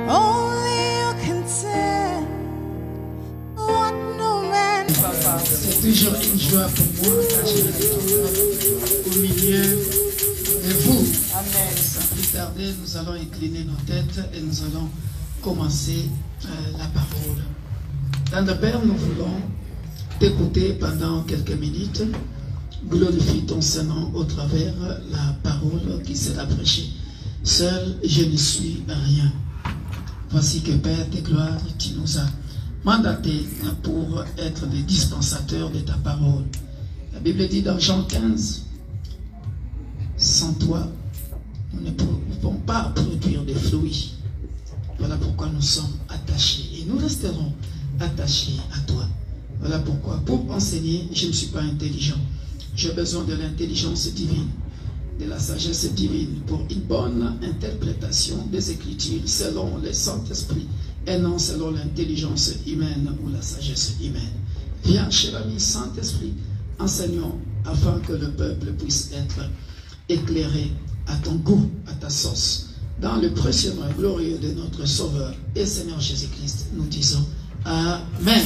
Only you can tell what no man. C'est toujours une joie pour moi d'être au milieu de vous. Amen. Sans plus tarder, nous allons incliner nos têtes et nous allons commencer la parole. Dans le Père, nous voulons t'écouter pendant quelques minutes. Glorifie ton Saint-Nom au travers la parole qui sera prêchée. Seul, je ne suis rien. Voici que Père de gloire, tu nous as mandatés pour être des dispensateurs de ta parole. La Bible dit dans Jean 15, sans toi, nous ne pouvons pas produire de fruits. Voilà pourquoi nous sommes attachés et nous resterons attachés à toi. Voilà pourquoi, pour enseigner, je ne suis pas intelligent. J'ai besoin de l'intelligence divine, de la sagesse divine pour une bonne interprétation des Écritures selon le Saint-Esprit et non selon l'intelligence humaine ou la sagesse humaine. Viens, cher ami Saint-Esprit, enseignons afin que le peuple puisse être éclairé à ton goût, à ta sauce. Dans le précieux nom glorieux de notre Sauveur et Seigneur Jésus-Christ, nous disons Amen. Amen.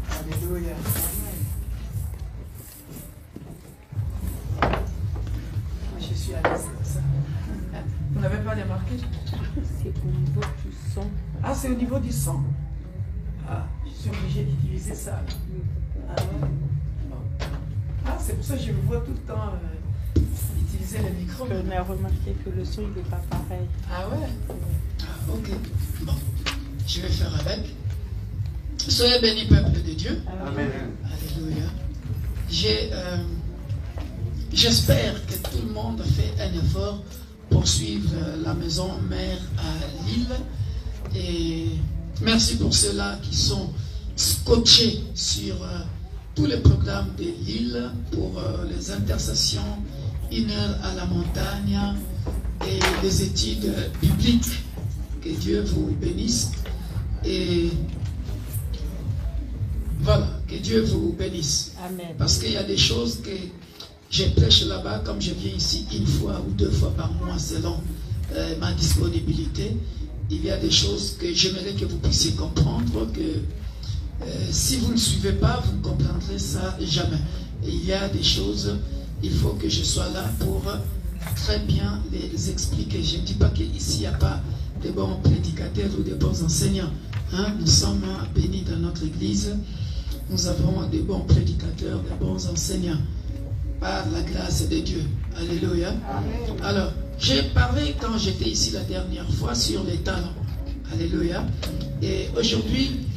Alléluia. Je suis à l'aise comme ça. Vous n'avez pas remarqué? C'est au niveau du son. Ah, c'est au niveau du son. Ah, je suis obligée d'utiliser ça. Ah, ouais. Bon. Ah, c'est pour ça que je me vois tout le temps utiliser le micro. On a remarqué que le son, il n'est pas pareil. Ah ouais? Ah, ok. Bon, je vais faire avec. Soyez bénis, peuple de Dieu. Amen. Alléluia. J'espère que tout le monde fait un effort pour suivre la maison mère à Lille. Et merci pour ceux-là qui sont scotchés sur tous les programmes de Lille pour les intercessions, 1 heure à la montagne et des études bibliques. Que Dieu vous bénisse. Et voilà, que Dieu vous bénisse. Amen. Parce qu'il y a des choses que je prêche là-bas, comme je viens ici une fois ou deux fois par mois selon ma disponibilité. Il y a des choses que j'aimerais que vous puissiez comprendre, que si vous ne suivez pas, vous ne comprendrez ça jamais. Et il y a des choses, il faut que je sois là pour très bien les expliquer. Je ne dis pas qu'ici il n'y a pas de bons prédicateurs ou de bons enseignants. Hein? Nous sommes bénis dans notre église. Nous avons des bons prédicateurs, des bons enseignants, par la grâce de Dieu. Alléluia. Amen. Alors, j'ai parlé quand j'étais ici la dernière fois sur les talents. Alléluia. Et aujourd'hui,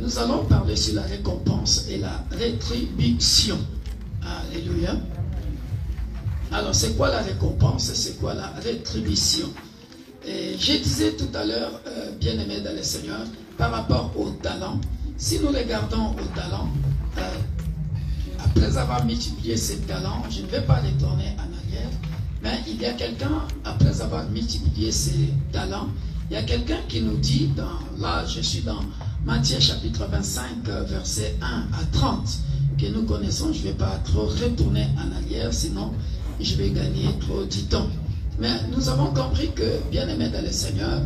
nous allons parler sur la récompense et la rétribution. Alléluia. Alors, c'est quoi la récompense? C'est quoi la rétribution? Et je disais tout à l'heure, bien-aimés dans le Seigneur, par rapport au talent, si nous regardons au talent, après avoir multiplié ces talents, je ne vais pas retourner en arrière, mais il y a quelqu'un, après avoir multiplié ces talents, il y a quelqu'un qui nous dit, là je suis dans Matthieu chapitre 25, verset 1 à 30, que nous connaissons, je ne vais pas trop retourner en arrière, sinon je vais gagner trop du temps. Mais nous avons compris que, bien-aimés dans le Seigneur,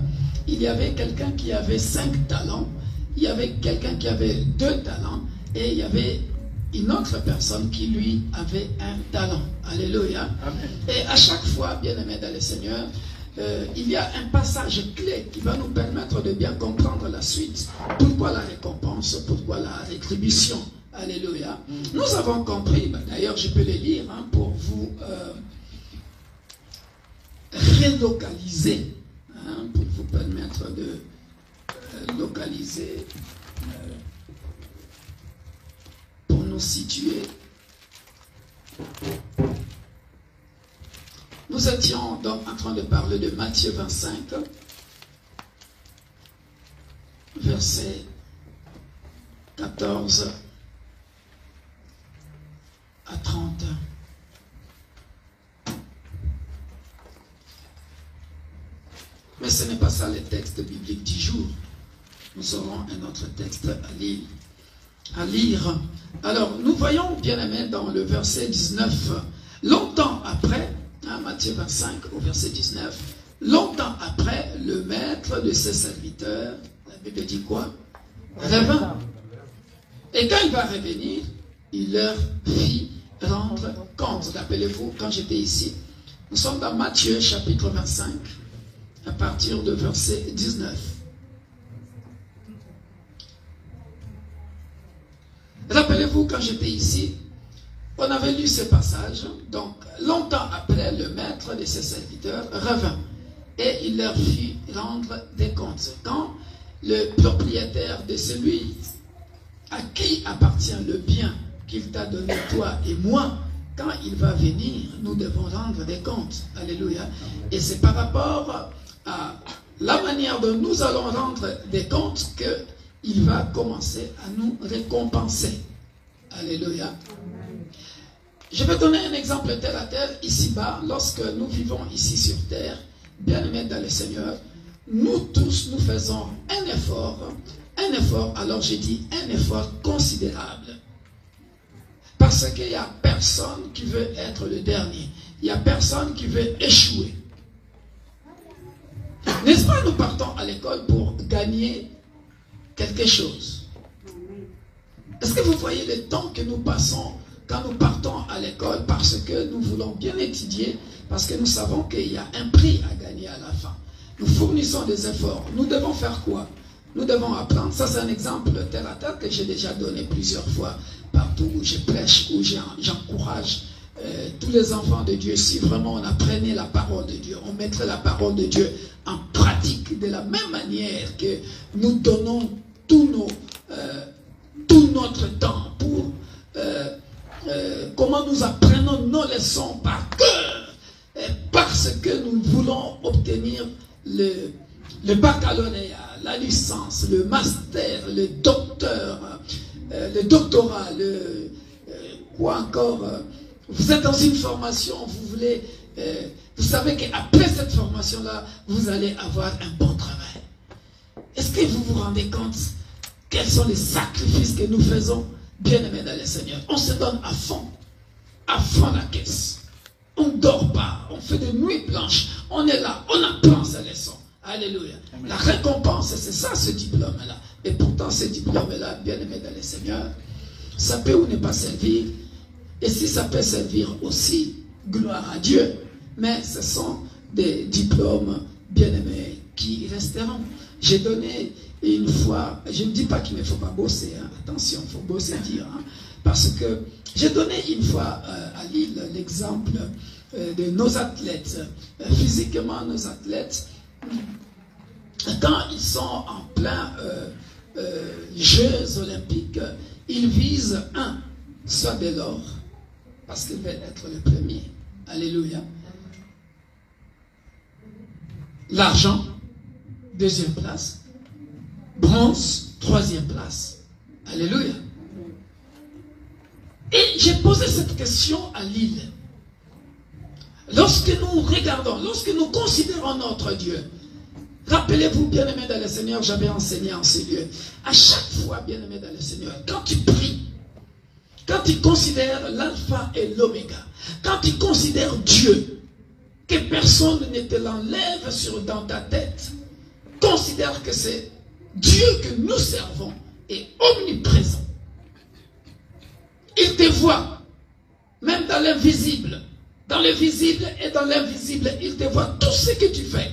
il y avait quelqu'un qui avait 5 talents, il y avait quelqu'un qui avait 2 talents, et il y avait une autre personne qui, lui, avait un talent. Alléluia. Amen. Et à chaque fois, bien-aimés dans le Seigneur, il y a un passage clé qui va nous permettre de bien comprendre la suite. Pourquoi la récompense? Pourquoi la rétribution? Alléluia. Nous avons compris, d'ailleurs je peux les lire pour vous relocaliser, pour vous permettre de localiser, pour nous situer. Nous étions donc en train de parler de Matthieu 25, verset 14 à 30. Mais ce n'est pas ça le texte biblique du jour. Nous aurons un autre texte à lire. Alors, nous voyons, bien aimé, dans le verset 19, longtemps après, dans Matthieu 25 au verset 19. Longtemps après, le maître de ses serviteurs, la Bible dit quoi? Revint. Et quand il va revenir, il leur fit rendre compte. Rappelez-vous, quand j'étais ici, nous sommes dans Matthieu chapitre 25, à partir de verset 19. Rappelez-vous, quand j'étais ici, on avait lu ce passage. Donc, longtemps après, le maître de ses serviteurs revint et il leur fit rendre des comptes. Quand le propriétaire de celui à qui appartient le bien qu'il t'a donné, toi et moi, quand il va venir, nous devons rendre des comptes. Alléluia. Et c'est par rapport à la manière dont nous allons rendre des comptes qu'il va commencer à nous récompenser. Alléluia. Je vais donner un exemple terre à terre, ici-bas, lorsque nous vivons ici sur terre, bien-aimés dans le Seigneur, nous tous, nous faisons un effort, alors j'ai dit un effort considérable. Parce qu'il n'y a personne qui veut être le dernier. Il n'y a personne qui veut échouer. N'est-ce pas, nous partons à l'école pour gagner quelque chose. Est-ce que vous voyez le temps que nous passons quand nous partons à l'école parce que nous voulons bien étudier, parce que nous savons qu'il y a un prix à gagner à la fin. Nous fournissons des efforts. Nous devons faire quoi? Nous devons apprendre. Ça, c'est un exemple terre à terre que j'ai déjà donné plusieurs fois partout où je prêche, où j'encourage tous les enfants de Dieu. Si vraiment on apprenait la parole de Dieu, on mettrait la parole de Dieu en pratique de la même manière que nous donnons tout notre temps pour comment nous apprenons nos leçons par cœur, parce que nous voulons obtenir le baccalauréat, la licence, le master, le doctorat, quoi encore. Vous êtes dans une formation, vous voulez, vous savez qu'après cette formation-là, vous allez avoir un bon travail. Est-ce que vous vous rendez compte quels sont les sacrifices que nous faisons, bien-aimés dans le Seigneur? On se donne à fond la caisse. On ne dort pas, on fait des nuits blanches, on est là, on apprend sa leçon. Alléluia. Amen. La récompense, c'est ça, ce diplôme-là. Et pourtant, ce diplôme-là, bien-aimé dans le Seigneur, ça peut ou ne pas servir. Et si ça peut servir aussi, gloire à Dieu. Mais ce sont des diplômes, bien-aimés, qui resteront. J'ai donné une fois, je ne dis pas qu'il ne faut pas bosser, hein. Attention, il faut bosser dire. Hein. Parce que j'ai donné une fois à Lille l'exemple de nos athlètes. Physiquement, nos athlètes, quand ils sont en plein Jeux olympiques, ils visent soit de l'or, parce qu'ils veulent être le premier. Alléluia. L'argent, deuxième place. Bronze, troisième place. Alléluia. Et j'ai posé cette question à Lille. Lorsque nous regardons, lorsque nous considérons notre Dieu, rappelez-vous, bien-aimés dans le Seigneur, j'avais enseigné en ces lieux. À chaque fois, bien-aimés dans le Seigneur, quand tu pries, quand tu considères l'alpha et l'oméga, quand tu considères Dieu, que personne ne te l'enlève dans ta tête, considère que c'est Dieu que nous servons est omniprésent. Il te voit, même dans l'invisible. Dans le visible et dans l'invisible, il te voit tout ce que tu fais.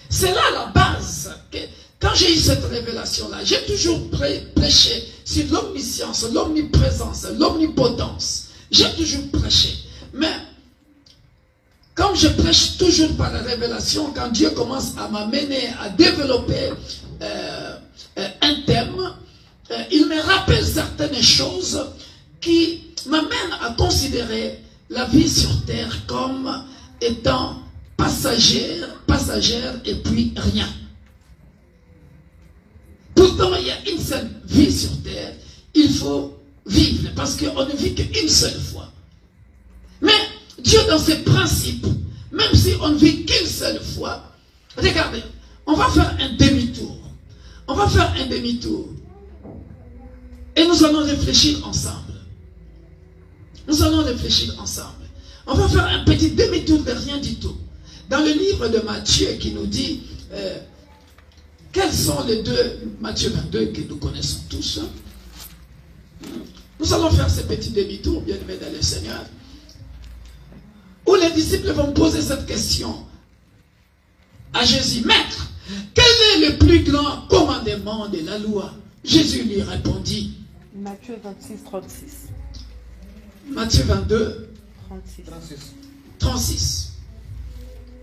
C'est là la base. Que, quand j'ai eu cette révélation-là, j'ai toujours prêché sur l'omniscience, l'omniprésence, l'omnipotence. J'ai toujours prêché. Mais, comme je prêche toujours par la révélation, quand Dieu commence à m'amener à développer un thème, il me rappelle certaines choses qui m'amènent à considérer la vie sur terre comme étant passagère et puis rien. Pourtant, il y a une seule vie sur terre, il faut vivre, parce qu'on ne vit qu'une seule fois. Mais Dieu, dans ses principes, même si on ne vit qu'une seule fois, regardez, on va faire un demi-tour. On va faire un demi-tour. Et nous allons réfléchir ensemble. Nous allons réfléchir ensemble. On va faire un petit demi-tour de rien du tout. Dans le livre de Matthieu qui nous dit quels sont les deux, Matthieu 22 que nous connaissons tous. Nous allons faire ce petit demi-tour, bien aimés dans le Seigneur, où les disciples vont poser cette question à Jésus. Maître, quel est le plus grand commandement de la loi? Jésus lui répondit. Matthieu 26, 36. Matthieu 22, 36. 36.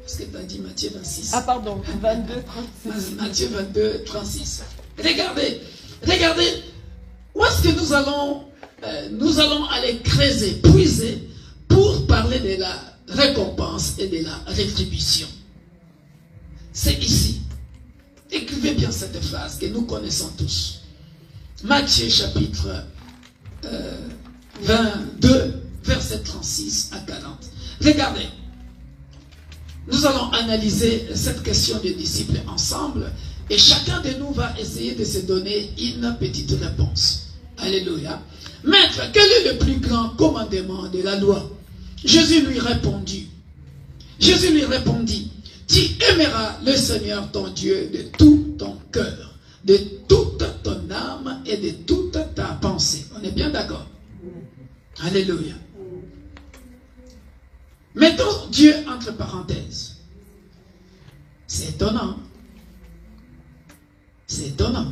Est-ce que tu as dit Matthieu 26? Ah pardon, 22, 36. Matthieu 22, 36. Regardez, regardez, où est-ce que nous allons aller creuser, puiser pour parler de la récompense et de la rétribution. C'est ici. Écrivez bien cette phrase que nous connaissons tous. Matthieu chapitre 22, verset 36 à 40. Regardez. Nous allons analyser cette question des disciples ensemble et chacun de nous va essayer de se donner une petite réponse. Alléluia. Maître, quel est le plus grand commandement de la loi? Jésus lui répondit. Jésus lui répondit. Tu aimeras le Seigneur ton Dieu de tout ton cœur, de toute ton âme et de toute ta pensée. On est bien d'accord? Alléluia. Mettons Dieu entre parenthèses. C'est étonnant. C'est étonnant.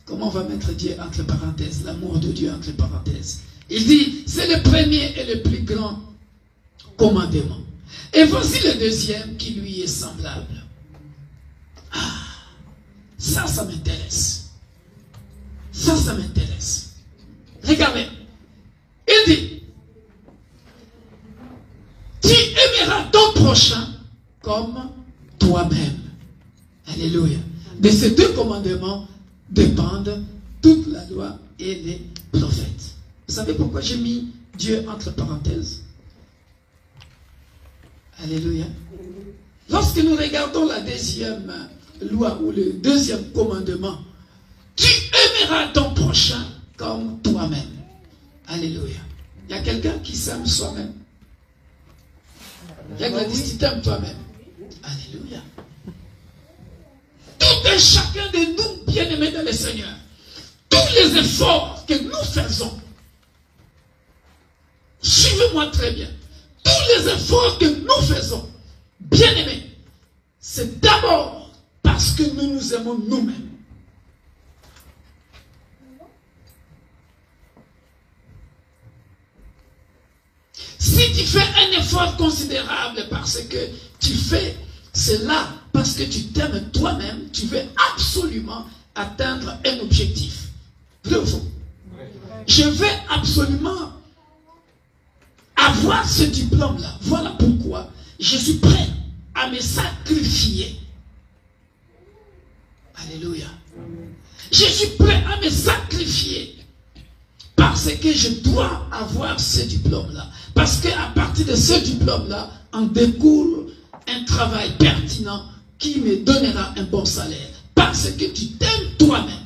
Comment on va mettre Dieu entre parenthèses, l'amour de Dieu entre parenthèses? Il dit, c'est le premier et le plus grand commandement. Et voici le deuxième qui lui est semblable. Ah, ça m'intéresse. Ça m'intéresse. Regardez. Il dit, tu aimeras ton prochain comme toi-même. Alléluia. De ces deux commandements dépendent toute la loi et les prophètes. Vous savez pourquoi j'ai mis Dieu entre parenthèses? Alléluia. Lorsque nous regardons la deuxième loi ou le deuxième commandement, tu aimeras ton prochain comme toi-même. Alléluia. Il y a quelqu'un qui s'aime soi-même. Il y a quelqu'un qui t'aime toi-même. Alléluia. Tout et chacun de nous, bien-aimés dans le Seigneur, tous les efforts que nous faisons, suivez-moi très bien, tous les efforts que nous faisons, bien-aimés, c'est d'abord parce que nous nous aimons nous-mêmes. Si tu fais un effort considérable parce que tu fais cela, parce que tu t'aimes toi-même, tu veux absolument atteindre un objectif. Vrai ou faux? Je veux absolument avoir ce diplôme-là. Voilà pourquoi je suis prêt à me sacrifier. Alléluia. Je suis prêt à me sacrifier parce que je dois avoir ce diplôme-là. Parce qu'à partir de ce diplôme-là, en découle un travail pertinent qui me donnera un bon salaire. Parce que tu t'aimes toi-même.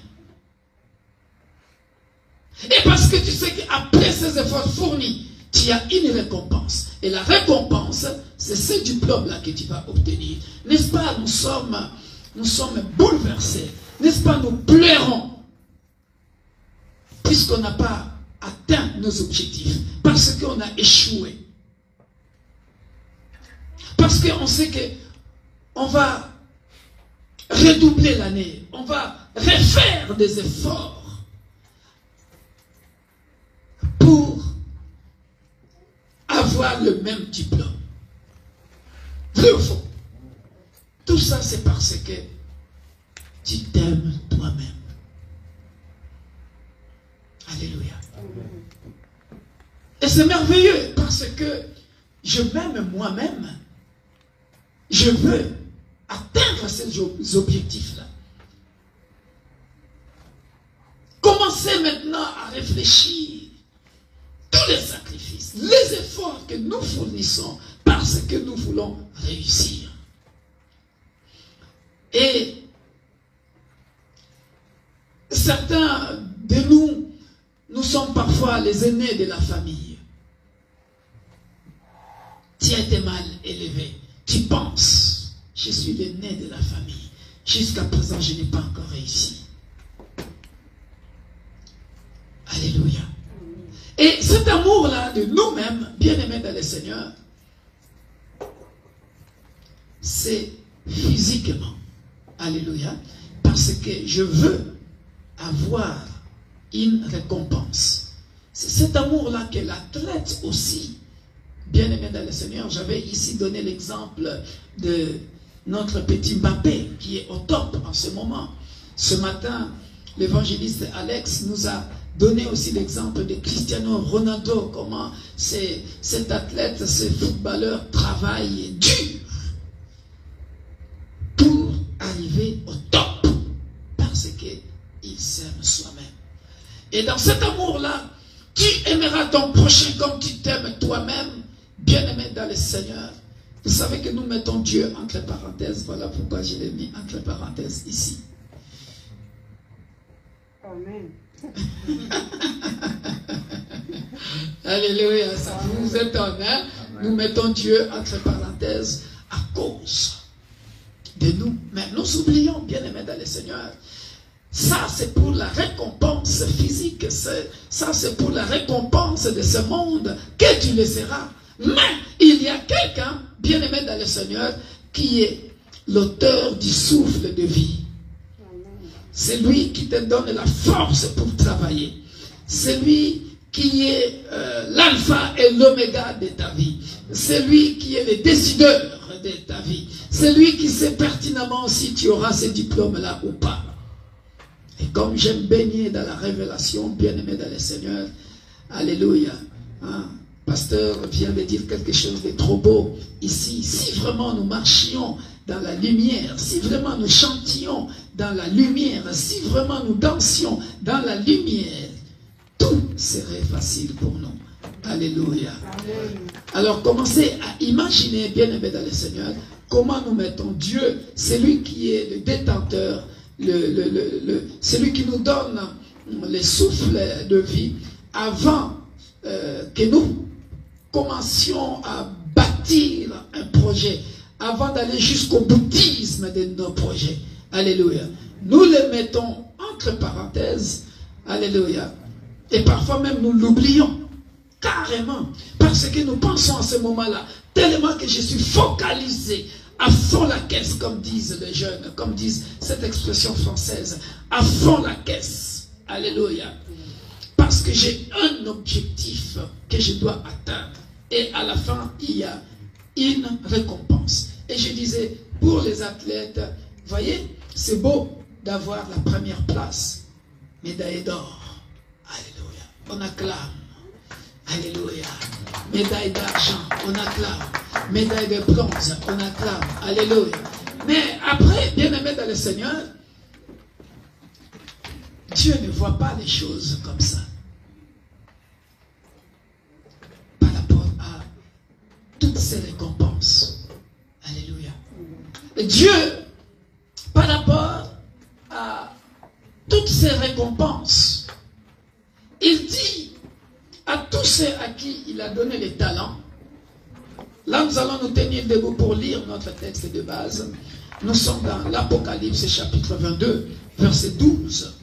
Et parce que tu sais qu'après ces efforts fournis, tu as une récompense. Et la récompense, c'est ce diplôme-là que tu vas obtenir. N'est-ce pas, nous sommes bouleversés. N'est-ce pas, nous pleurons. Puisqu'on n'a pas atteint nos objectifs. Parce qu'on a échoué. Parce qu'on sait qu'on va redoubler l'année. On va refaire des efforts pour avoir le même diplôme. Vrai ou faux? Tout ça, c'est parce que tu t'aimes toi-même. Alléluia. Et c'est merveilleux parce que je m'aime moi-même. Je veux atteindre ces objectifs-là. Commencez maintenant à réfléchir. Tous les sacrifices, les efforts que nous fournissons parce que nous voulons réussir. Et certains de nous sommes parfois les aînés de la famille. Tu as été mal élevé. Tu penses, je suis l'aîné de la famille. Jusqu'à présent, je n'ai pas encore réussi. Alléluia. Et cet amour-là de nous-mêmes, bien-aimés dans le Seigneur, c'est physiquement. Alléluia. Parce que je veux avoir une récompense. C'est cet amour-là que l'athlète aussi, bien-aimé dans le Seigneur, j'avais ici donné l'exemple de notre petit Mbappé qui est au top en ce moment. Ce matin, l'évangéliste Alex nous a donné aussi l'exemple de Cristiano Ronaldo, comment cet athlète, ce footballeur travaille dur pour arriver au top parce qu'il s'aime soi-même. Et dans cet amour-là, tu aimeras ton prochain comme tu t'aimes toi-même, bien-aimé dans le Seigneur. Vous savez que nous mettons Dieu entre parenthèses. Voilà pourquoi je l'ai mis entre parenthèses ici. Amen. Alléluia, ça vous étonne, hein? Nous mettons Dieu entre parenthèses à cause de nous. Mais nous oublions, bien-aimés dans le Seigneur, ça c'est pour la récompense physique, ça c'est pour la récompense de ce monde que tu le seras. Mais il y a quelqu'un, bien-aimé dans le Seigneur, qui est l'auteur du souffle de vie. C'est lui qui te donne la force pour travailler. C'est lui qui est l'alpha et l'oméga de ta vie. C'est lui qui est le décideur de ta vie. C'est lui qui sait pertinemment si tu auras ce diplôme-là ou pas. Et comme j'aime baigner dans la révélation, bien-aimé dans le Seigneur, alléluia. Hein? Pasteur vient de dire quelque chose de trop beau ici. Si vraiment nous marchions dans la lumière, si vraiment nous chantions dans la lumière, si vraiment nous dansions dans la lumière, tout serait facile pour nous. Alléluia. Alors commencez à imaginer, bien-aimé dans le Seigneur, comment nous mettons Dieu, c'est lui qui est le détenteur, c'est lui qui nous donne les souffles de vie avant que nous commencions à bâtir un projet, avant d'aller jusqu'au bouddhisme de nos projets. Alléluia. Nous les mettons entre parenthèses. Alléluia. Et parfois même nous l'oublions. Carrément. Parce que nous pensons à ce moment-là, tellement que je suis focalisé à fond la caisse, comme disent les jeunes, comme disent cette expression française, à fond la caisse. Alléluia. Parce que j'ai un objectif que je dois atteindre. Et à la fin, il y a une récompense. Et je disais, pour les athlètes, voyez, c'est beau d'avoir la première place. Médaille d'or. Alléluia. On acclame. Alléluia. Médaille d'argent. On acclame. Médaille de bronze. On acclame. Alléluia. Mais après, bien-aimé dans le Seigneur, Dieu ne voit pas les choses comme ça. Par rapport à toutes ces récompenses. Alléluia. Et Dieu, par rapport à toutes ces récompenses, il dit à tous ceux à qui il a donné les talents, là nous allons nous tenir debout pour lire notre texte de base. Nous sommes dans l'Apocalypse chapitre 22, verset 12.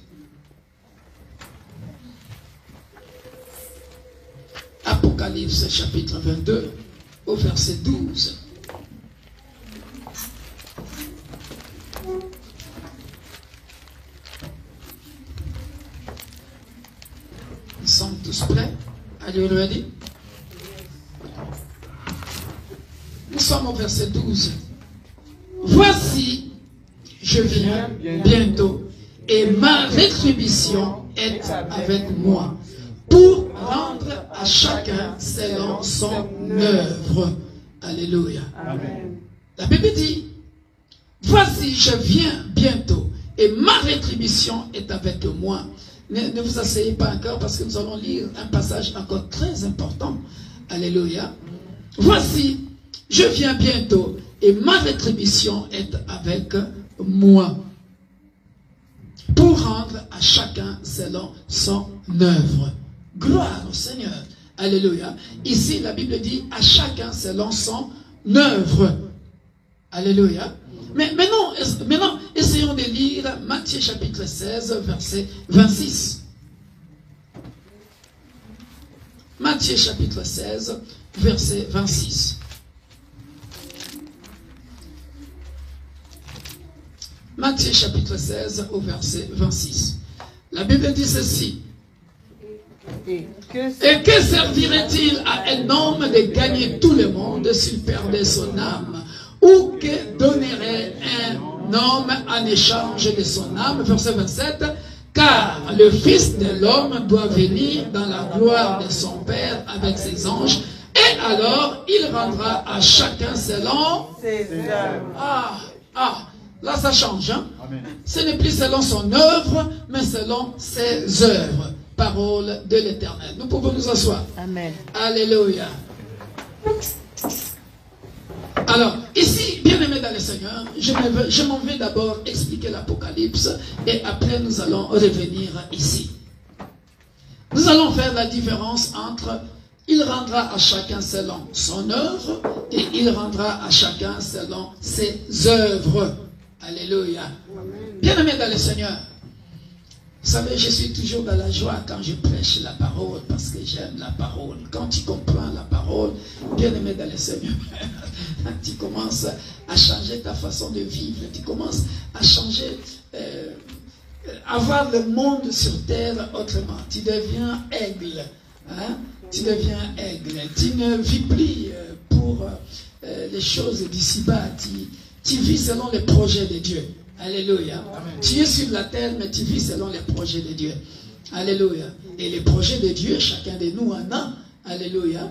Apocalypse chapitre 22, au verset 12. Nous sommes tous prêts? Are you ready? Nous sommes au verset 12. Voici, je viens bientôt, et ma rétribution est avec moi, pour rendre à chacun selon son œuvre. Alléluia. Amen. La Bible dit, voici, je viens bientôt, et ma rétribution est avec moi. Ne vous asseyez pas encore parce que nous allons lire un passage encore très important. Alléluia. Voici, je viens bientôt et ma rétribution est avec moi pour rendre à chacun selon son œuvre. Gloire au Seigneur. Alléluia. Ici, la Bible dit à chacun selon son œuvre. Alléluia. Mais maintenant, essayons de lire Matthieu chapitre 16, verset 26. Matthieu chapitre 16, verset 26. Matthieu chapitre 16 au verset 26. La Bible dit ceci. Et que servirait-il à un homme de gagner tout le monde s'il perdait son âme? Ou que donnerait un homme en échange de son âme? Verset 27. Car le Fils de l'homme doit venir dans la gloire de son Père avec ses anges. Et alors, il rendra à chacun selon ses œuvres. Là ça change. Hein? Ce n'est plus selon son œuvre, mais selon ses œuvres. Parole de l'Éternel. Nous pouvons nous asseoir. Amen. Alléluia. Alors, ici, bien-aimés dans le Seigneur, je m'en vais d'abord expliquer l'Apocalypse et après nous allons revenir ici. Nous allons faire la différence entre il rendra à chacun selon son œuvre et il rendra à chacun selon ses œuvres. Alléluia. Bien-aimés dans le Seigneur, vous savez, je suis toujours dans la joie quand je prêche la parole parce que j'aime la parole. Quand tu comprends la parole, bien-aimé dans le Seigneur, tu commences à changer ta façon de vivre. Tu commences à changer, à voir le monde sur terre autrement. Tu deviens aigle. Hein? Tu deviens aigle. Tu ne vis plus pour les choses d'ici-bas. Tu vis selon les projets de Dieu. Alléluia. Amen. Tu es sur la terre, mais tu vis selon les projets de Dieu. Alléluia. Et les projets de Dieu, chacun de nous en a. Alléluia.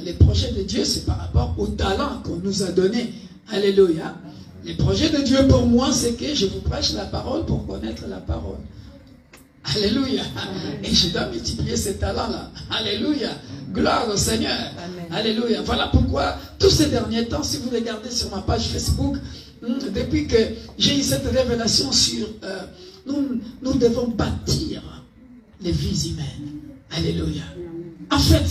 Les projets de Dieu, c'est par rapport au talent qu'on nous a donné. Alléluia. Les projets de Dieu pour moi, c'est que je vous prêche la parole pour connaître la parole. Alléluia. Amen. Et je dois multiplier ces talents-là. Alléluia. Gloire au Seigneur. Amen. Alléluia. Voilà pourquoi, tous ces derniers temps, si vous regardez sur ma page Facebook, depuis que j'ai eu cette révélation sur nous devons bâtir les vies humaines. Alléluia. En fait,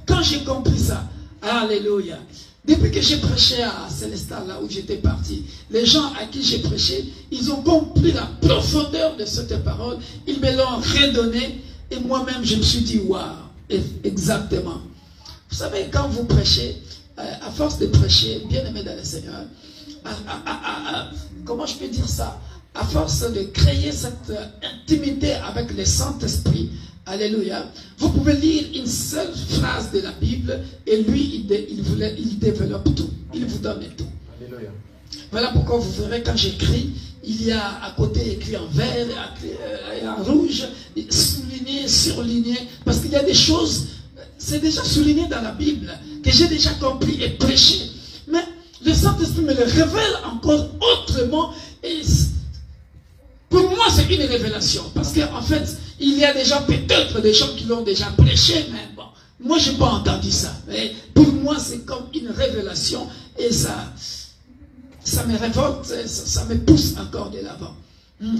quand j'ai compris ça, alléluia, depuis que j'ai prêché à Célestin, là où j'étais parti, les gens à qui j'ai prêché, ils ont compris la profondeur de cette parole, ils me l'ont redonné, et moi-même je me suis dit, waouh, exactement. Vous savez, quand vous prêchez, à force de prêcher, bien aimé dans le Seigneur, comment je peux dire ça? À force de créer cette intimité avec le Saint-Esprit, alléluia, vous pouvez lire une seule phrase de la Bible et lui, il développe tout. Il vous donne tout. Alléluia. Voilà pourquoi vous verrez quand j'écris, il y a à côté écrit en vert et en rouge, souligné, surligné, parce qu'il y a des choses, c'est déjà souligné dans la Bible, que j'ai déjà compris et prêché. Mais le Saint-Esprit me le révèle encore autrement. Et pour moi, c'est une révélation. Parce qu'en fait, il y a déjà peut-être des gens qui l'ont déjà prêché, mais bon, moi, je n'ai pas entendu ça. Mais pour moi, c'est comme une révélation. Et ça me révolte, ça me pousse encore de l'avant.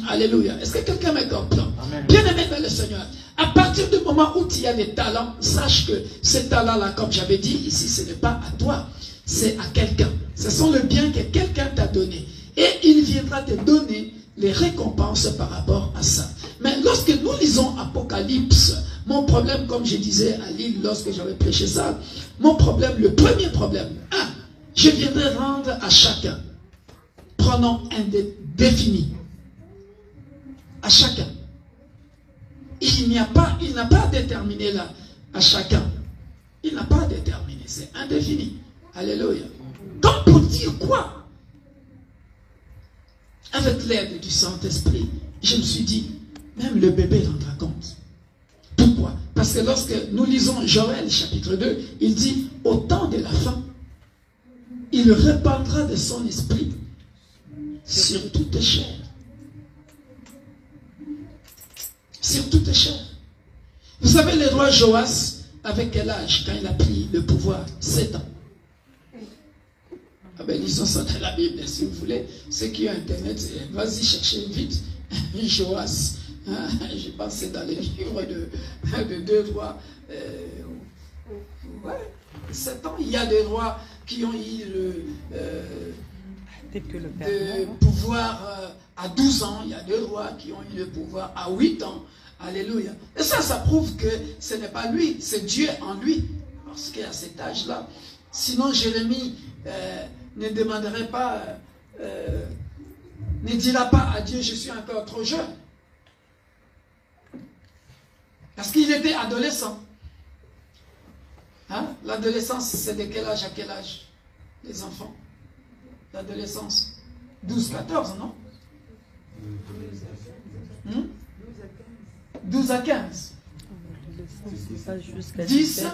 Alléluia. Est-ce que quelqu'un me comprend? Bien-aimé dans le Seigneur, à partir du moment où tu as des talents, sache que ces talents-là, comme j'avais dit, ici, ce n'est pas à toi. C'est à quelqu'un. Ce sont les biens que quelqu'un t'a donné. Et il viendra te donner les récompenses par rapport à ça. Mais lorsque nous lisons Apocalypse, mon problème, comme je disais à Lille lorsque j'avais prêché ça, mon problème, le premier problème, je viendrai rendre à chacun. Prenons un défini. À chacun. Il n'a pas déterminé là, à chacun. Il n'a pas déterminé, c'est indéfini. Alléluia. Donc pour dire quoi? Avec l'aide du Saint-Esprit, je me suis dit, même le bébé rendra compte. Pourquoi? Parce que lorsque nous lisons Joël chapitre 2, il dit, au temps de la fin, il répandra de son esprit sur toute chair. Sur toute chair. Vous savez, le roi Joas, avec quel âge quand il a pris le pouvoir? 7 ans. Ah ben, lisons ça dans la Bible, si vous voulez. Ceux qui ont Internet, vas-y chercher vite. Joas. Hein? Je pense que c'est dans les livres de 2 rois. 7 ans. Il y a des rois qui ont eu le pouvoir à 12 ans. Il y a des rois qui ont eu le pouvoir à 8 ans. Alléluia. Et ça prouve que ce n'est pas lui, c'est Dieu en lui. Parce qu'à cet âge-là, sinon Jérémie ne demanderait pas, ne dira pas à Dieu, je suis encore trop jeune. Parce qu'il était adolescent. Hein? L'adolescence, c'est de quel âge à quel âge? Les enfants. L'adolescence. 12, 14, non? 12 à 15. 10.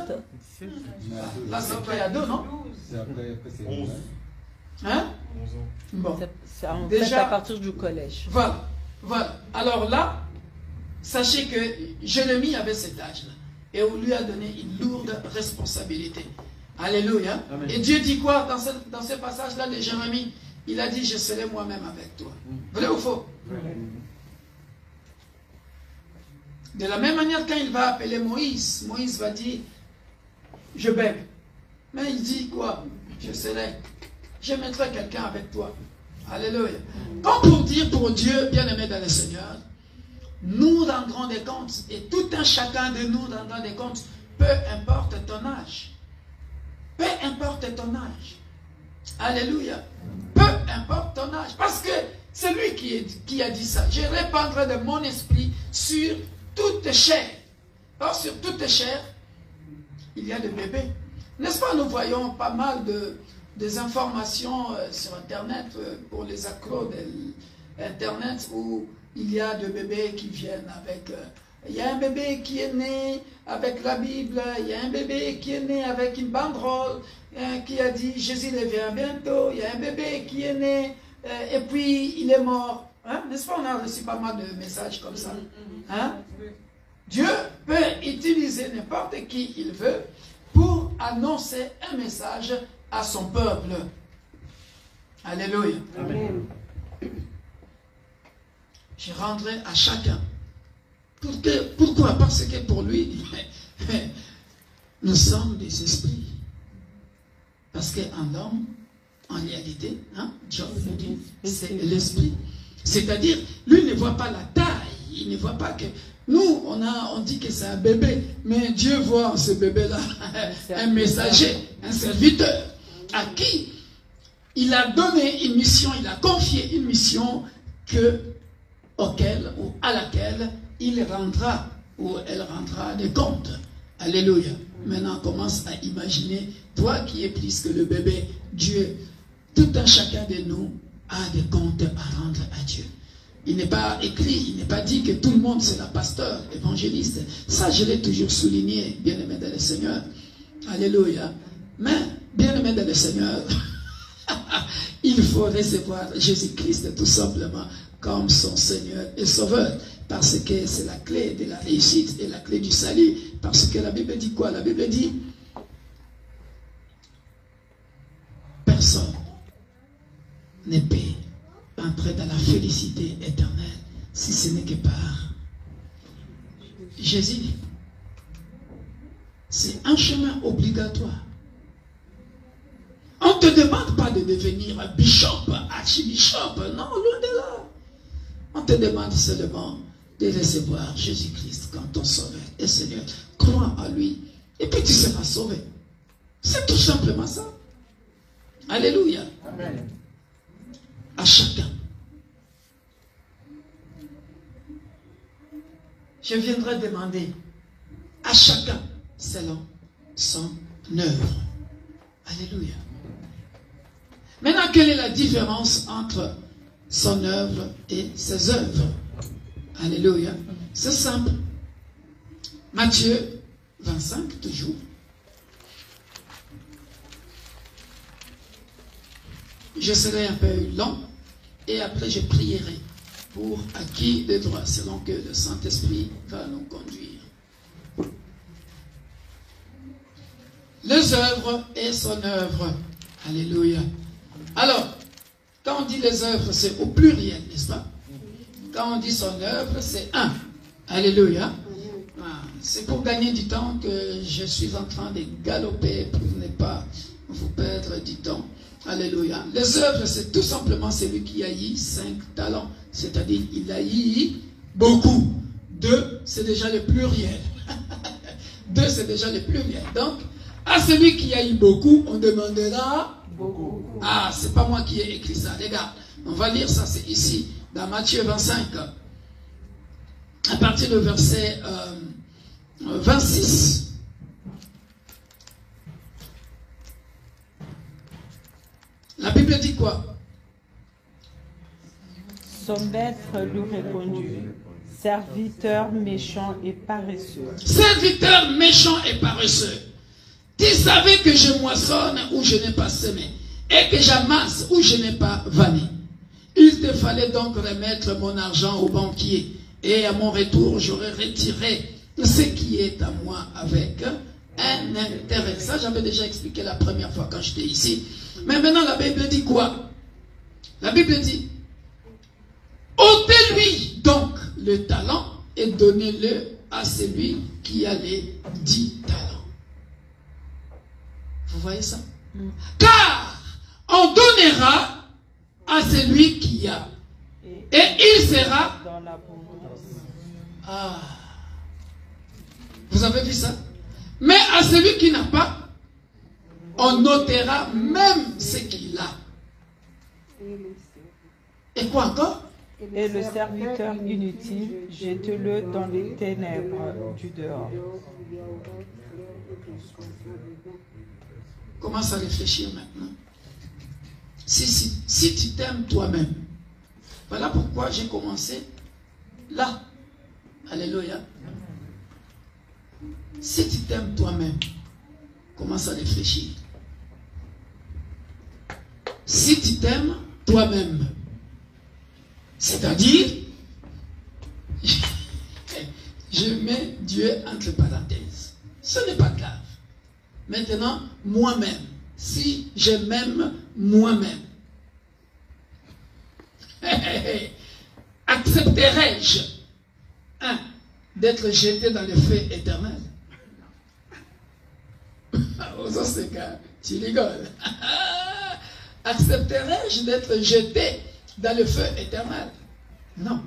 Là, c'est après à 2, non? C'est 11. Hein? 11 ans. Bon. C'est en Déjà, fait à partir du collège. Voilà. Voilà. Alors là, sachez que Jérémie avait cet âge-là. Et on lui a donné une lourde responsabilité. Alléluia. Amen. Et Dieu dit quoi dans ce passage-là de Jérémie? Il a dit, je serai moi-même avec toi. Vrai ou faux? De la même manière, quand il va appeler Moïse, Moïse va dire, je bègue. Mais il dit quoi? Je mettrai quelqu'un avec toi. Alléluia. Comme pour dire pour Dieu, bien-aimé dans le Seigneur, nous rendrons des comptes, et tout un chacun de nous rendra des comptes, peu importe ton âge. Peu importe ton âge. Alléluia. Peu importe ton âge. Parce que c'est lui qui a dit ça. Je répandrai de mon esprit sur toute chair. Or, sur toute chair, il y a des bébés. N'est-ce pas, nous voyons pas mal des informations sur Internet, pour les accros d'Internet, où il y a des bébés qui viennent avec... il y a un bébé qui est né avec la Bible, il y a un bébé qui est né avec une banderole, qui a dit Jésus revient bientôt, il y a un bébé qui est né, et puis il est mort. Hein? N'est-ce pas, on a reçu pas mal de messages comme ça. Hein? Dieu peut utiliser n'importe qui il veut pour annoncer un message à son peuple. Alléluia. Amen. Je rendrai à chacun. Pourquoi? Parce que pour lui, nous sommes des esprits. Parce qu'un homme, en réalité, hein, John nous dit, c'est l'esprit. C'est-à-dire, lui ne voit pas la taille, il ne voit pas que... Nous, on dit que c'est un bébé, mais Dieu voit en ce bébé-là un messager, un serviteur, à qui il a donné une mission, il a confié une mission à laquelle il rendra ou elle rendra des comptes. Alléluia. Maintenant, on commence à imaginer, toi qui es plus que le bébé, Dieu, tout un chacun de nous a des comptes à rendre à Dieu. Il n'est pas écrit, il n'est pas dit que tout le monde sera pasteur, évangéliste. Ça, je l'ai toujours souligné, bien-aimé dans le Seigneur. Alléluia. Mais, bien-aimé dans le Seigneur, il faut recevoir Jésus-Christ tout simplement comme son Seigneur et Sauveur. Parce que c'est la clé de la réussite et la clé du salut. Parce que la Bible dit quoi? La Bible dit personne ne peut entrer dans la félicité éternelle si ce n'est que par Jésus. C'est un chemin obligatoire. On ne te demande pas de devenir un bishop, archibishop, non, loin de là. On te demande seulement de recevoir Jésus-Christ comme ton sauveur et Seigneur. Crois en lui et puis tu seras sauvé. C'est tout simplement ça. Alléluia. Amen. À chacun. Je viendrai demander à chacun selon son œuvre. Alléluia. Maintenant, quelle est la différence entre son œuvre et ses œuvres? Alléluia. C'est simple. Matthieu 25, toujours. Je serai un peu long et après je prierai pour acquis de droit selon que le Saint-Esprit va nous conduire. Les œuvres et son œuvre. Alléluia. Alors, quand on dit les œuvres, c'est au pluriel, n'est-ce pas? Quand on dit son œuvre, c'est un. Alléluia. Ah, c'est pour gagner du temps que je suis en train de galoper pour ne pas vous perdre du temps. Alléluia. Les œuvres, c'est tout simplement celui qui a eu 5 talents. C'est-à-dire, il a eu beaucoup. 2, c'est déjà le pluriel. 2, c'est déjà le pluriel. Donc, à celui qui a eu beaucoup, on demandera beaucoup. Ah, c'est pas moi qui ai écrit ça. Regarde, on va lire ça, c'est ici, dans Matthieu 25, à partir du verset 26. La Bible dit quoi? Son maître lui répondit, serviteur méchant et paresseux. Serviteur méchant et paresseux. Tu savais que je moissonne où je n'ai pas semé et que j'amasse où je n'ai pas vanné. Il te fallait donc remettre mon argent au banquier et à mon retour j'aurais retiré ce qui est à moi avec un intérêt. Ça j'avais déjà expliqué la première fois quand j'étais ici. Mais maintenant la Bible dit quoi? La Bible dit, ôtez-lui donc le talent et donnez-le à celui qui a les 10 talents. Vous voyez ça? Car on donnera à celui qui a et il sera dans l'abondance. Ah. Vous avez vu ça? Mais à celui qui n'a pas, on notera même ce qu'il a. Et quoi encore? Et le serviteur inutile, jette-le dans les ténèbres du dehors. Commence à réfléchir maintenant. Si tu t'aimes toi-même, voilà pourquoi j'ai commencé là. Alléluia. Si tu t'aimes toi-même, commence à réfléchir. Si tu t'aimes toi-même, c'est-à-dire, je mets Dieu entre parenthèses. Ce n'est pas grave. Maintenant, moi-même, si je m'aime moi-même, accepterai-je d'être jeté dans le feu éternel? C'est quand tu rigoles. Accepterai-je d'être jeté dans le feu éternel? Non.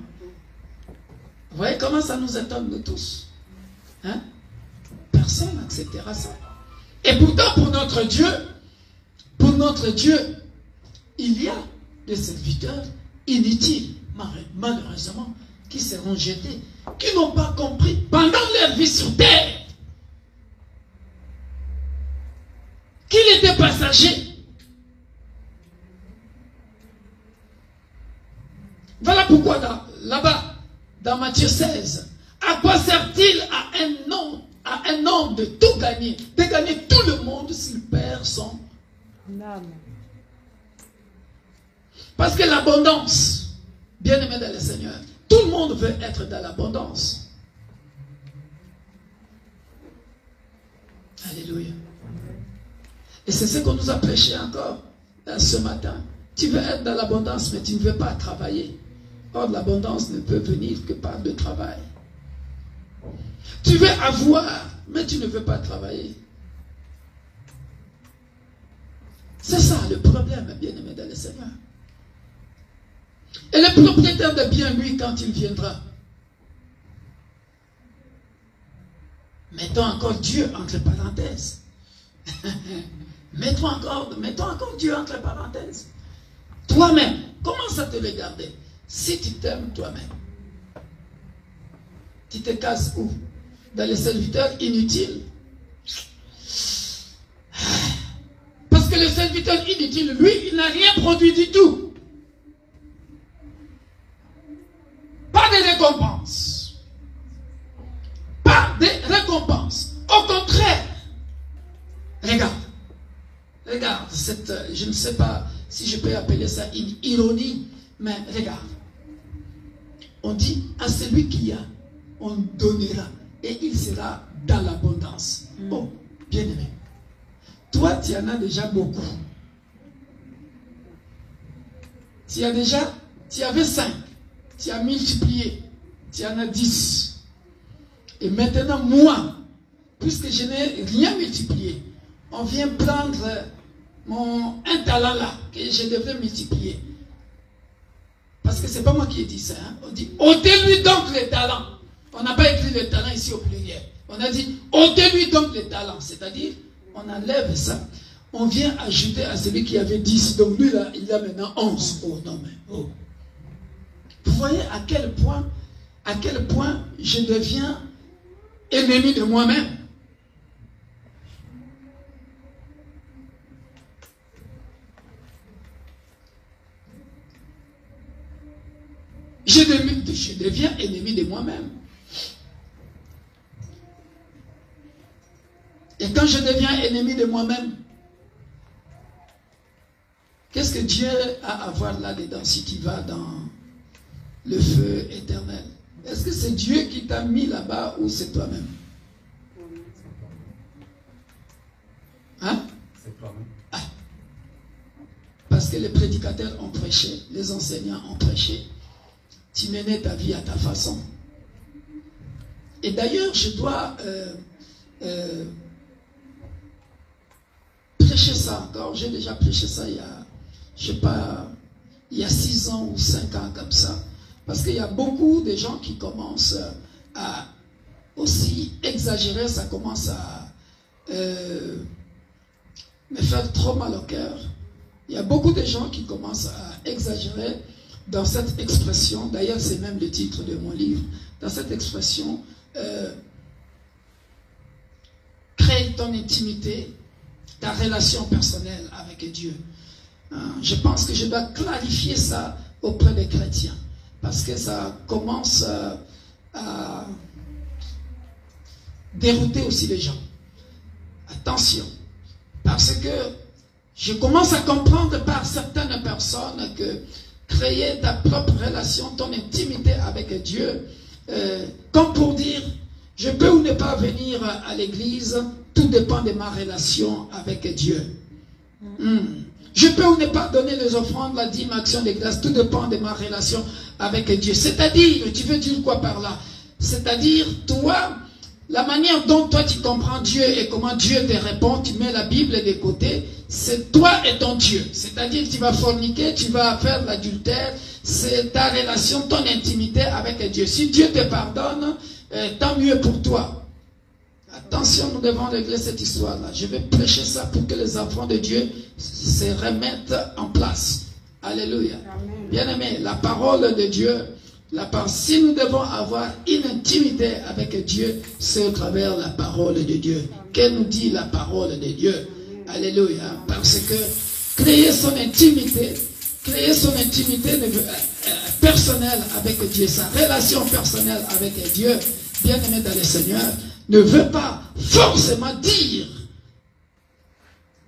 Vous voyez comment ça nous étonne, nous tous? Hein? Personne n'acceptera ça. Et pourtant, pour notre Dieu, il y a des serviteurs inutiles, malheureusement, qui seront jetés, qui n'ont pas compris pendant leur vie sur terre qu'il était passager. Voilà pourquoi là-bas, dans Matthieu 16, à quoi sert-il à un homme de tout gagner, de gagner tout le monde s'il perd son âme? Parce que l'abondance, bien aimé dans le Seigneur, tout le monde veut être dans l'abondance. Alléluia. Et c'est ce qu'on nous a prêché encore ce matin. Tu veux être dans l'abondance, mais tu ne veux pas travailler. Or, l'abondance ne peut venir que par le travail. Tu veux avoir, mais tu ne veux pas travailler. C'est ça le problème, bien-aimé dans le Seigneur. Et le propriétaire de bien, lui, quand il viendra, mettons encore Dieu entre parenthèses. mettons encore Dieu entre parenthèses. Toi-même, commence à te regarder. Si tu t'aimes toi-même, tu te casses où? Dans les serviteurs inutiles. Parce que le serviteur inutile, lui, il n'a rien produit du tout. Pas de récompense. Pas de récompense. Au contraire. Regarde, je ne sais pas si je peux appeler ça une ironie, mais regarde. On dit à celui qui a, on donnera et il sera dans l'abondance. Oh, bien aimé. Toi, tu en as déjà beaucoup. Tu avais 5. Tu as multiplié. Tu en as 10. Et maintenant, moi, puisque je n'ai rien multiplié, on vient prendre un talent là, que je devrais multiplier. Parce que ce n'est pas moi qui ai dit ça. Hein. On dit, ôtez-lui donc les talents. On n'a pas écrit les talents ici au pluriel. On a dit, ôtez-lui donc les talents. C'est-à-dire, on enlève ça. On vient ajouter à celui qui avait 10. Donc lui, là, il a maintenant 11. Oh non, mais oh. Vous voyez à quel point je deviens ennemi de moi-même. Je deviens ennemi de moi-même. Et quand je deviens ennemi de moi-même, qu'est-ce que Dieu a à voir là-dedans si tu vas dans le feu éternel? Est-ce que c'est Dieu qui t'a mis là-bas ou c'est toi-même? Hein? C'est toi-même. Ah. Parce que les prédicateurs ont prêché, les enseignants ont prêché. Tu menais ta vie à ta façon. Et d'ailleurs, je dois prêcher ça encore. J'ai déjà prêché ça il y a, je sais pas, il y a 6 ans ou 5 ans comme ça. Parce qu'il y a beaucoup de gens qui commencent à aussi exagérer. Ça commence à me faire trop mal au cœur. Il y a beaucoup de gens qui commencent à exagérer dans cette expression. D'ailleurs, c'est même le titre de mon livre. Dans cette expression, crée ton intimité, ta relation personnelle avec Dieu. Je pense que je dois clarifier ça auprès des chrétiens. Parce que ça commence à dérouter aussi les gens. Attention. Parce que je commence à comprendre par certaines personnes que créer ta propre relation, ton intimité avec Dieu, comme pour dire, je peux ou ne pas venir à l'église, tout dépend de ma relation avec Dieu. Je peux ou ne pas donner les offrandes, la dîme, action de grâce, tout dépend de ma relation avec Dieu. C'est-à-dire, tu veux dire quoi par là? C'est-à-dire, toi, la manière dont toi tu comprends Dieu et comment Dieu te répond, tu mets la Bible de côté, c'est toi et ton Dieu. C'est-à-dire que tu vas forniquer, tu vas faire l'adultère, c'est ta relation, ton intimité avec Dieu. Si Dieu te pardonne, tant mieux pour toi. Attention, nous devons régler cette histoire-là. Je vais prêcher ça pour que les enfants de Dieu se remettent en place. Alléluia. Bien-aimés, la parole de Dieu, si nous devons avoir une intimité avec Dieu, c'est au travers de la parole de Dieu. Qu'elle nous dit la parole de Dieu? Alléluia. Parce que créer son intimité personnelle avec Dieu, sa relation personnelle avec Dieu, bien-aimé dans le Seigneur, ne veut pas forcément dire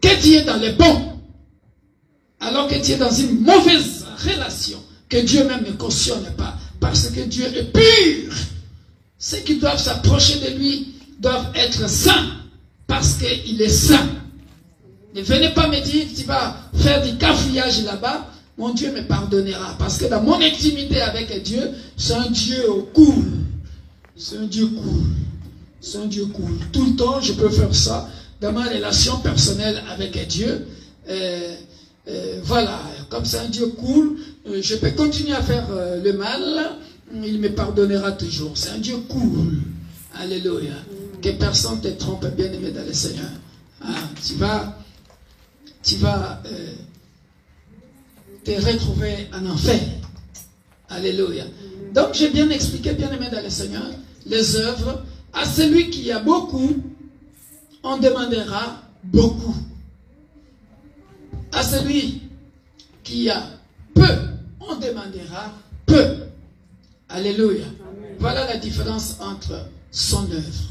que tu es dans le bon, alors que tu es dans une mauvaise relation, que Dieu même ne cautionne pas, parce que Dieu est pur. Ceux qui doivent s'approcher de lui doivent être saints, parce qu'il est saint. Ne venez pas me dire que tu vas faire du cafouillage là-bas, mon Dieu me pardonnera, parce que dans mon intimité avec Dieu, c'est un Dieu cool. C'est un Dieu cool. C'est un Dieu cool. Tout le temps, je peux faire ça dans ma relation personnelle avec Dieu. Voilà, comme c'est un Dieu cool, je peux continuer à faire le mal, il me pardonnera toujours. C'est un Dieu cool. Alléluia. Que personne ne te trompe, bien-aimé dans le Seigneur. Tu vas te retrouver en enfer. Alléluia. Donc, j'ai bien expliqué, bien-aimé dans le Seigneur, les œuvres. À celui qui a beaucoup, on demandera beaucoup. À celui qui a peu, on demandera peu. Alléluia. Voilà la différence entre son œuvre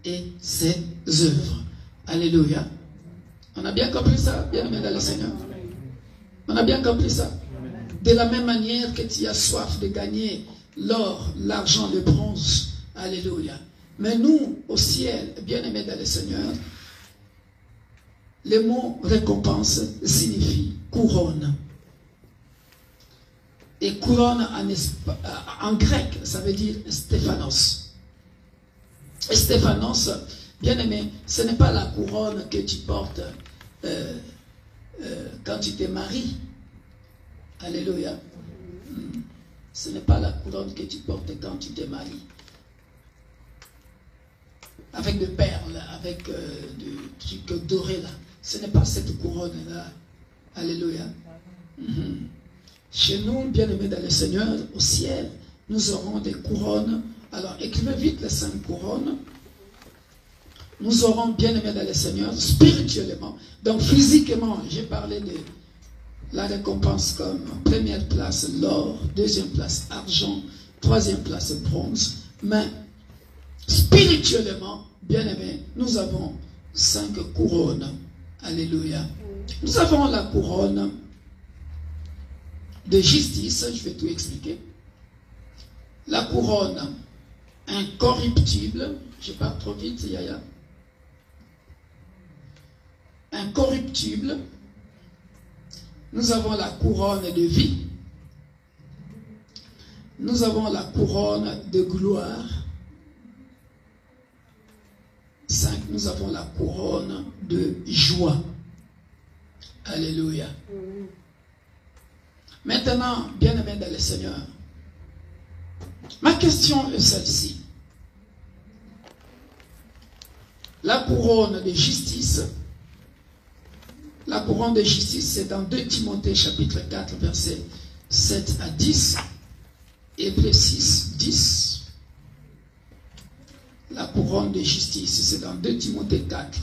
et ses œuvres. Alléluia. On a bien compris ça, bien-aimé dans le Seigneur? On a bien compris ça? De la même manière que tu as soif de gagner l'or, l'argent, le bronze. Alléluia. Mais nous, au ciel, bien-aimés dans le Seigneur, le mot récompense signifie couronne. Et couronne en grec, ça veut dire Stéphanos. Et Stéphanos, Bien-aimé, ce n'est pas la couronne que tu portes quand tu te maries. Alléluia. Ce n'est pas la couronne que tu portes quand tu te maries. Avec des perles, avec des trucs dorés là. Ce n'est pas cette couronne-là. Alléluia. Chez nous, bien-aimés dans le Seigneur, au ciel, nous aurons des couronnes. Alors, écrivez vite les 5 couronnes. Nous aurons, bien-aimés dans le Seigneur, spirituellement. Donc, physiquement, j'ai parlé de la récompense comme première place, l'or, deuxième place, argent, troisième place, bronze. Mais, spirituellement, bien-aimés, nous avons 5 couronnes. Alléluia. Nous avons la couronne de justice, je vais tout expliquer. La couronne incorruptible, je parle trop vite, Yaya. Incorruptible. Nous avons la couronne de vie. Nous avons la couronne de gloire. 5. Nous avons la couronne de joie. Alléluia. Maintenant, bien-aimés dans le Seigneur, ma question est celle-ci. La couronne de justice, c'est dans 2 Timothée chapitre 4, versets 7 à 10, Hébreux 6, 10. La couronne de justice, c'est dans 2 Timothée 4,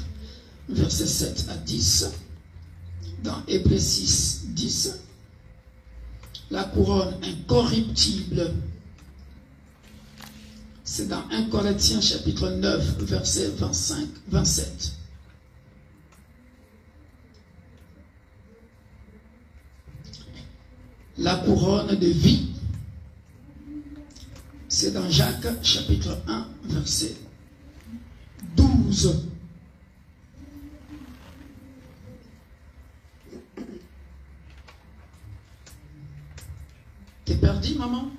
versets 7 à 10, dans Hébreux 6, 10. La couronne incorruptible, c'est dans 1 Corinthiens chapitre 9, verset 25, 27. La couronne de vie, c'est dans Jacques chapitre 1, verset 12. T'es perdu, maman?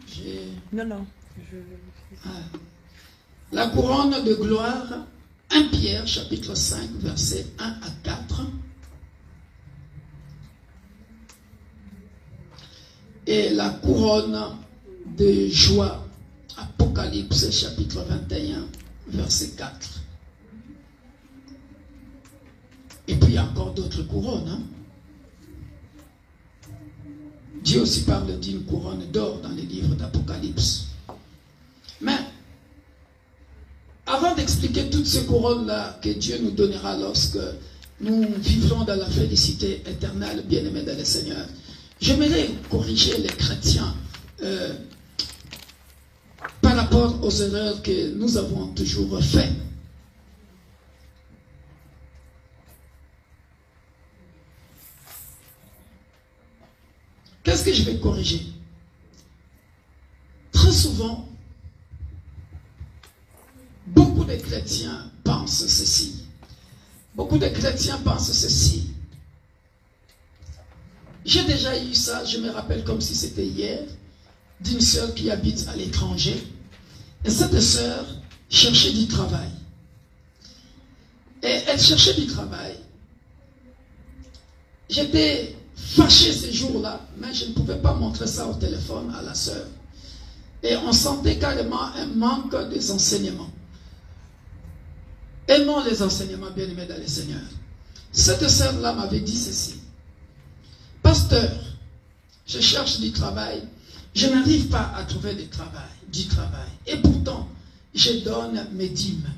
Non. La couronne de gloire, 1 Pierre, chapitre 5, versets 1 à 4. Et la couronne de joie, Apocalypse, chapitre 21, verset 4. Et puis il y a encore d'autres couronnes, hein? Dieu aussi parle d'une couronne d'or dans les livres d'Apocalypse. Mais, avant d'expliquer toutes ces couronnes-là que Dieu nous donnera lorsque nous vivrons dans la félicité éternelle, bien-aimés dans le Seigneur, j'aimerais corriger les chrétiens par rapport aux erreurs que nous avons toujours faites. Qu'est-ce que je vais corriger? Très souvent, beaucoup de chrétiens pensent ceci. Beaucoup de chrétiens pensent ceci. J'ai déjà eu ça, je me rappelle comme si c'était hier, d'une sœur qui habite à l'étranger. Et cette sœur cherchait du travail. Et elle cherchait du travail. J'étais fâché ces jours-là, mais je ne pouvais pas montrer ça au téléphone à la sœur. Et on sentait carrément un manque des enseignements. Et non les enseignements bien-aimés dans le Seigneur. Cette sœur-là m'avait dit ceci. Pasteur, je cherche du travail. Je n'arrive pas à trouver du travail. Et pourtant, je donne mes dîmes.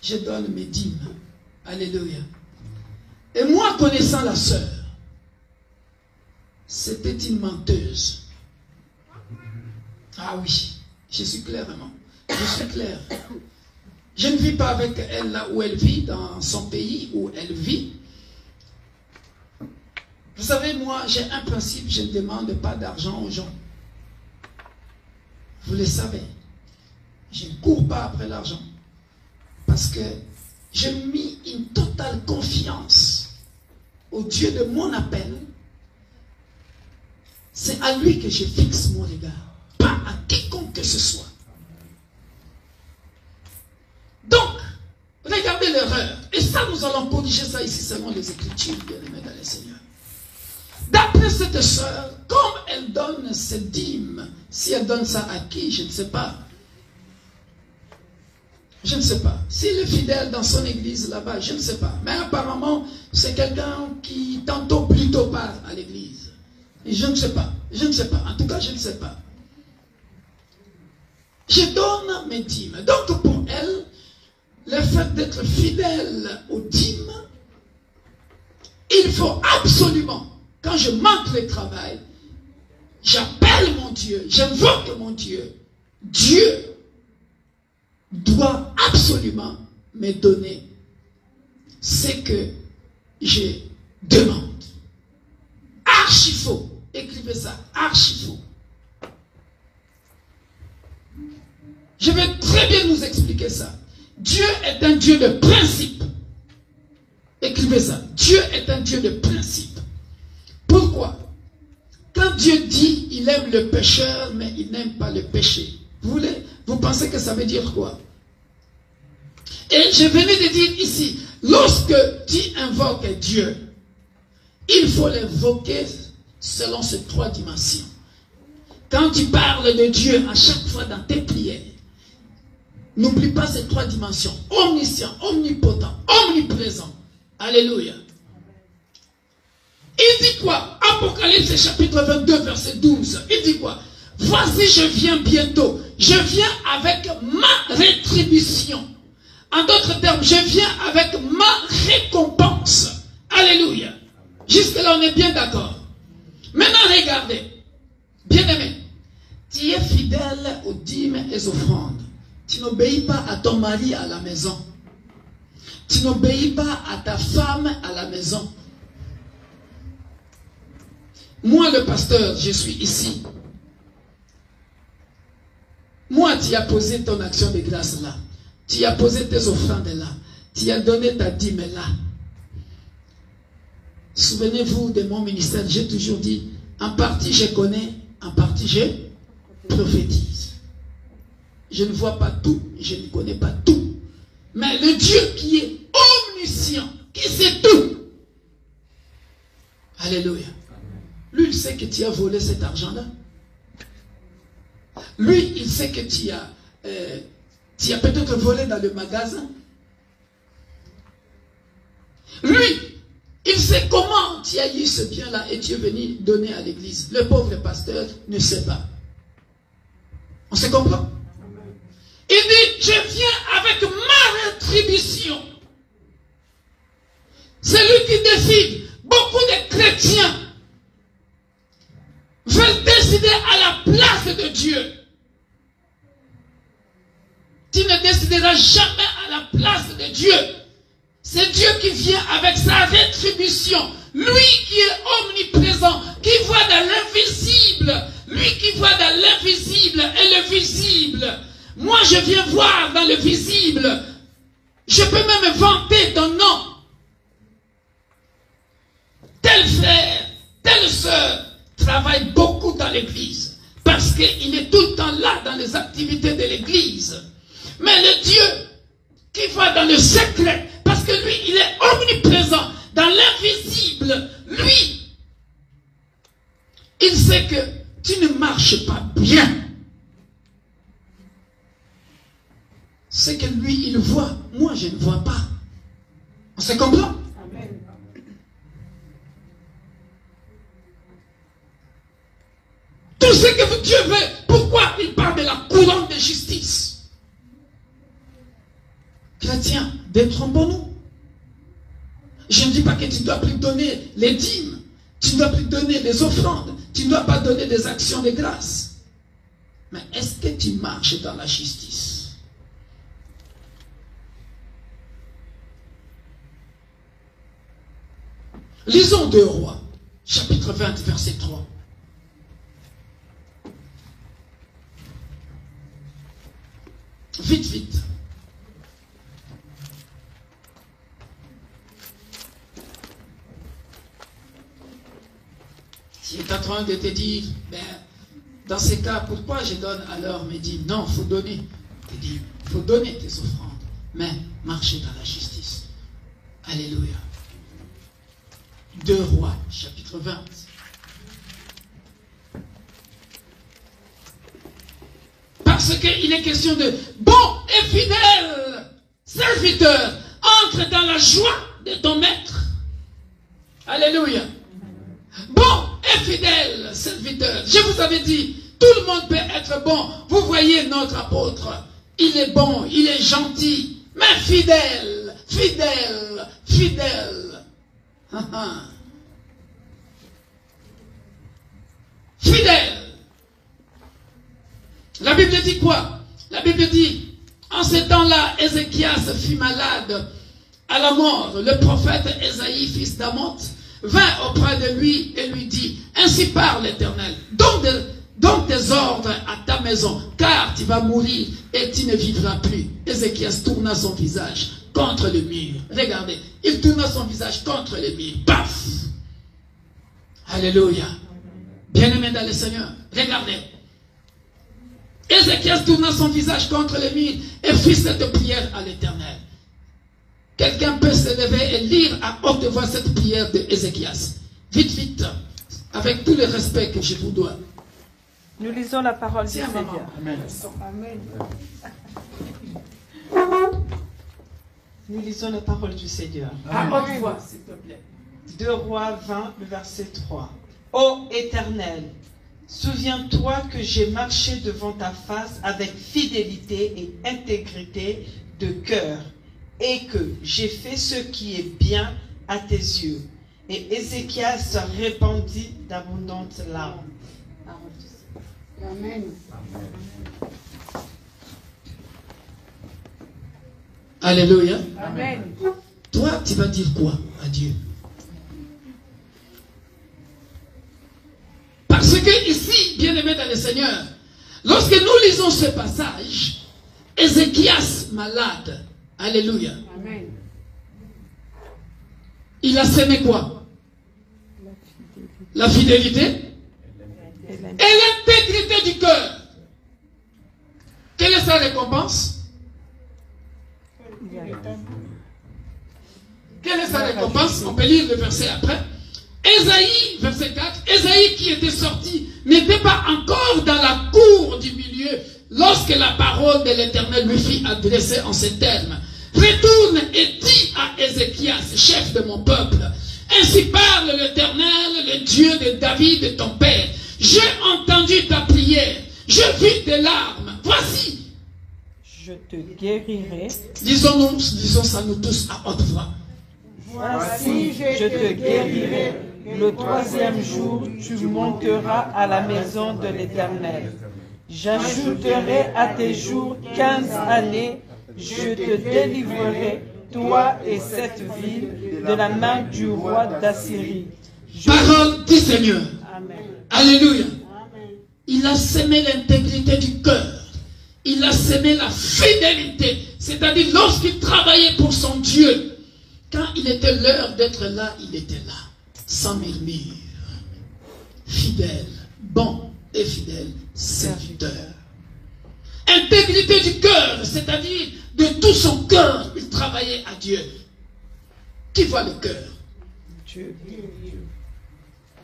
Je donne mes dîmes. Alléluia. Et moi, connaissant la sœur, c'était une menteuse. Ah oui, je suis clair, maman. Je suis clair. Je ne vis pas avec elle là où elle vit, dans son pays où elle vit. Vous savez, moi, j'ai un principe, je ne demande pas d'argent aux gens. Vous le savez. Je ne cours pas après l'argent. Parce que j'ai mis une totale confiance au Dieu de mon appel. C'est à lui que je fixe mon regard. Pas à quiconque que ce soit. Donc, nous allons corriger ça ici selon les Écritures, bien-aimés dans le Seigneur. D'après cette sœur, comme elle donne ses dîmes, si elle donne ça à qui, je ne sais pas. Je ne sais pas. S'il est fidèle dans son église là-bas, je ne sais pas. Mais apparemment, c'est quelqu'un qui tantôt plutôt part à l'église. Et je ne sais pas. Je ne sais pas. En tout cas, je ne sais pas. Je donne mes dîmes. Donc pour elle, le fait d'être fidèle aux dîmes, il faut absolument, quand je manque le travail, j'appelle mon Dieu, j'invoque mon Dieu. Dieu doit absolument me donner ce que je demande. Archi faux. Écrivez ça. Archi faux. Je vais très bien nous expliquer ça. Dieu est un Dieu de principe. Écrivez ça. Dieu est un Dieu de principe. Pourquoi? Quand Dieu dit il aime le pécheur, mais il n'aime pas le péché. Vous pensez que ça veut dire quoi? Et je venais de dire ici, lorsque tu invoques Dieu, il faut l'invoquer selon ces trois dimensions. Quand tu parles de Dieu à chaque fois dans tes prières, n'oublie pas ces trois dimensions. Omniscient, omnipotent, omniprésent. Alléluia. Il dit quoi? Apocalypse chapitre 22 verset 12. Il dit quoi? Voici je viens bientôt. Je viens avec ma rétribution. En d'autres termes, je viens avec ma récompense. Alléluia. Jusque-là, on est bien d'accord. Maintenant, regardez. Bien-aimé, tu es fidèle aux dîmes et aux offrandes. Tu n'obéis pas à ton mari à la maison. Tu n'obéis pas à ta femme à la maison. Moi, le pasteur, je suis ici. Moi, tu as posé ton action de grâce là. Tu as posé tes offrandes là. Tu as donné ta dîme là. Souvenez-vous de mon ministère, j'ai toujours dit, en partie je connais, en partie je prophétise. Je ne vois pas tout, je ne connais pas tout. Mais le Dieu qui est omniscient, qui sait tout. Alléluia. Lui, il sait que tu as volé cet argent-là. Lui, il sait que tu as peut-être volé dans le magasin. Lui, il sait comment tu as eu ce bien-là et tu es venu donner à l'église. Le pauvre pasteur ne sait pas. On se comprend? Il dit, je viens avec ma rétribution. C'est lui qui décide. Beaucoup de chrétiens veulent décider à la place de Dieu. Tu ne décideras jamais à la place de Dieu. C'est Dieu qui vient avec sa rétribution. Lui qui est omniprésent, qui voit dans l'invisible. Lui qui voit dans l'invisible et le visible. Moi, je viens voir dans le visible. Je peux même vanter ton nom. Tel frère, telle sœur travaille beaucoup dans l'église. Parce qu'il est tout le temps là dans les activités de l'église. Mais le Dieu qui voit dans le secret, parce que lui, il est omniprésent, dans l'invisible, lui, il sait que tu ne marches pas bien. C'est que lui, il voit. Moi, je ne vois pas. On se comprend? Amen. Tout ce que Dieu veut, pourquoi il parle de la couronne de justice? Chrétiens, détrompons-nous. Je ne dis pas que tu ne dois plus donner les dîmes, tu ne dois plus donner les offrandes, tu ne dois pas donner des actions de grâce. Mais est-ce que tu marches dans la justice? Lisons 2 Rois, chapitre 20, verset 3. Vite, vite. Tu es en train de te dire, ben, dans ces cas, pourquoi je donne alors mes dîmes? Non, il faut donner tes dîmes, il faut donner tes offrandes, mais marcher dans la justice. Alléluia. 2 Rois, chapitre 20. Parce qu'il est question de bon et fidèle serviteur, entre dans la joie de ton maître. Alléluia. Bon et fidèle serviteur. Je vous avais dit, tout le monde peut être bon. Vous voyez notre apôtre. Il est bon, il est gentil, mais fidèle, fidèle, fidèle. Fidèle. La Bible dit quoi? La Bible dit, en ce temps-là, Ézéchias fut malade à la mort. Le prophète Ésaïe, fils d'Amon, vint auprès de lui et lui dit, ainsi parle l'Éternel, donne tes ordres à ta maison, car tu vas mourir et tu ne vivras plus. Ézéchias tourna son visage contre le mur. Regardez, il tourna son visage contre le mur. Paf! Alléluia. Bien-aimé dans le Seigneur, regardez. Ézéchias tourna son visage contre le mur et fit cette prière à l'Éternel. Quelqu'un peut se lever et lire à haute voix cette prière de Ézéchias. Vite, vite, avec tout le respect que je vous dois. Nous lisons la parole du Seigneur. Amen. Nous lisons la parole du Seigneur. À haute voix, s'il te plaît. 2 Rois 20, le verset 3. Ô Éternel, souviens-toi que j'ai marché devant ta face avec fidélité et intégrité de cœur, et que j'ai fait ce qui est bien à tes yeux. Et Ézéchias répandit d'abondantes larmes. Amen. Alléluia. Amen. Toi, tu vas dire quoi à Dieu? Parce que ici, bien-aimé dans le Seigneur, lorsque nous lisons ce passage, Ézéchias malade, alléluia, Amen. il a semé quoi? La fidélité et l'intégrité du cœur. Quelle est sa récompense? Quelle est sa récompense? On peut lire le verset après. Ésaïe, verset 4, Ésaïe qui était sorti n'était pas encore dans la cour du milieu lorsque la parole de l'Éternel lui fit adresser en ces termes. Retourne et dis à Ézéchias, chef de mon peuple, ainsi parle l'Éternel, le Dieu de David, ton père. J'ai entendu ta prière, j'ai vu tes larmes. Voici. Je te guérirai. Disons ça nous tous à haute voix. Voici, je te guérirai. Le 3e jour, tu monteras à la maison de l'Éternel. J'ajouterai à tes jours 15 années. Je te délivrerai, toi et cette ville, de la main du roi d'Assyrie. Parole du Seigneur. Amen. Alléluia. Il a semé l'intégrité du cœur. Il a semé la fidélité. C'est-à-dire lorsqu'il travaillait pour son Dieu. Quand il était l'heure d'être là, il était là. Sans murmure. Fidèle. Bon et fidèle serviteur. Intégrité du cœur. C'est-à-dire de tout son cœur, il travaillait à Dieu. Qui voit le cœur? Dieu.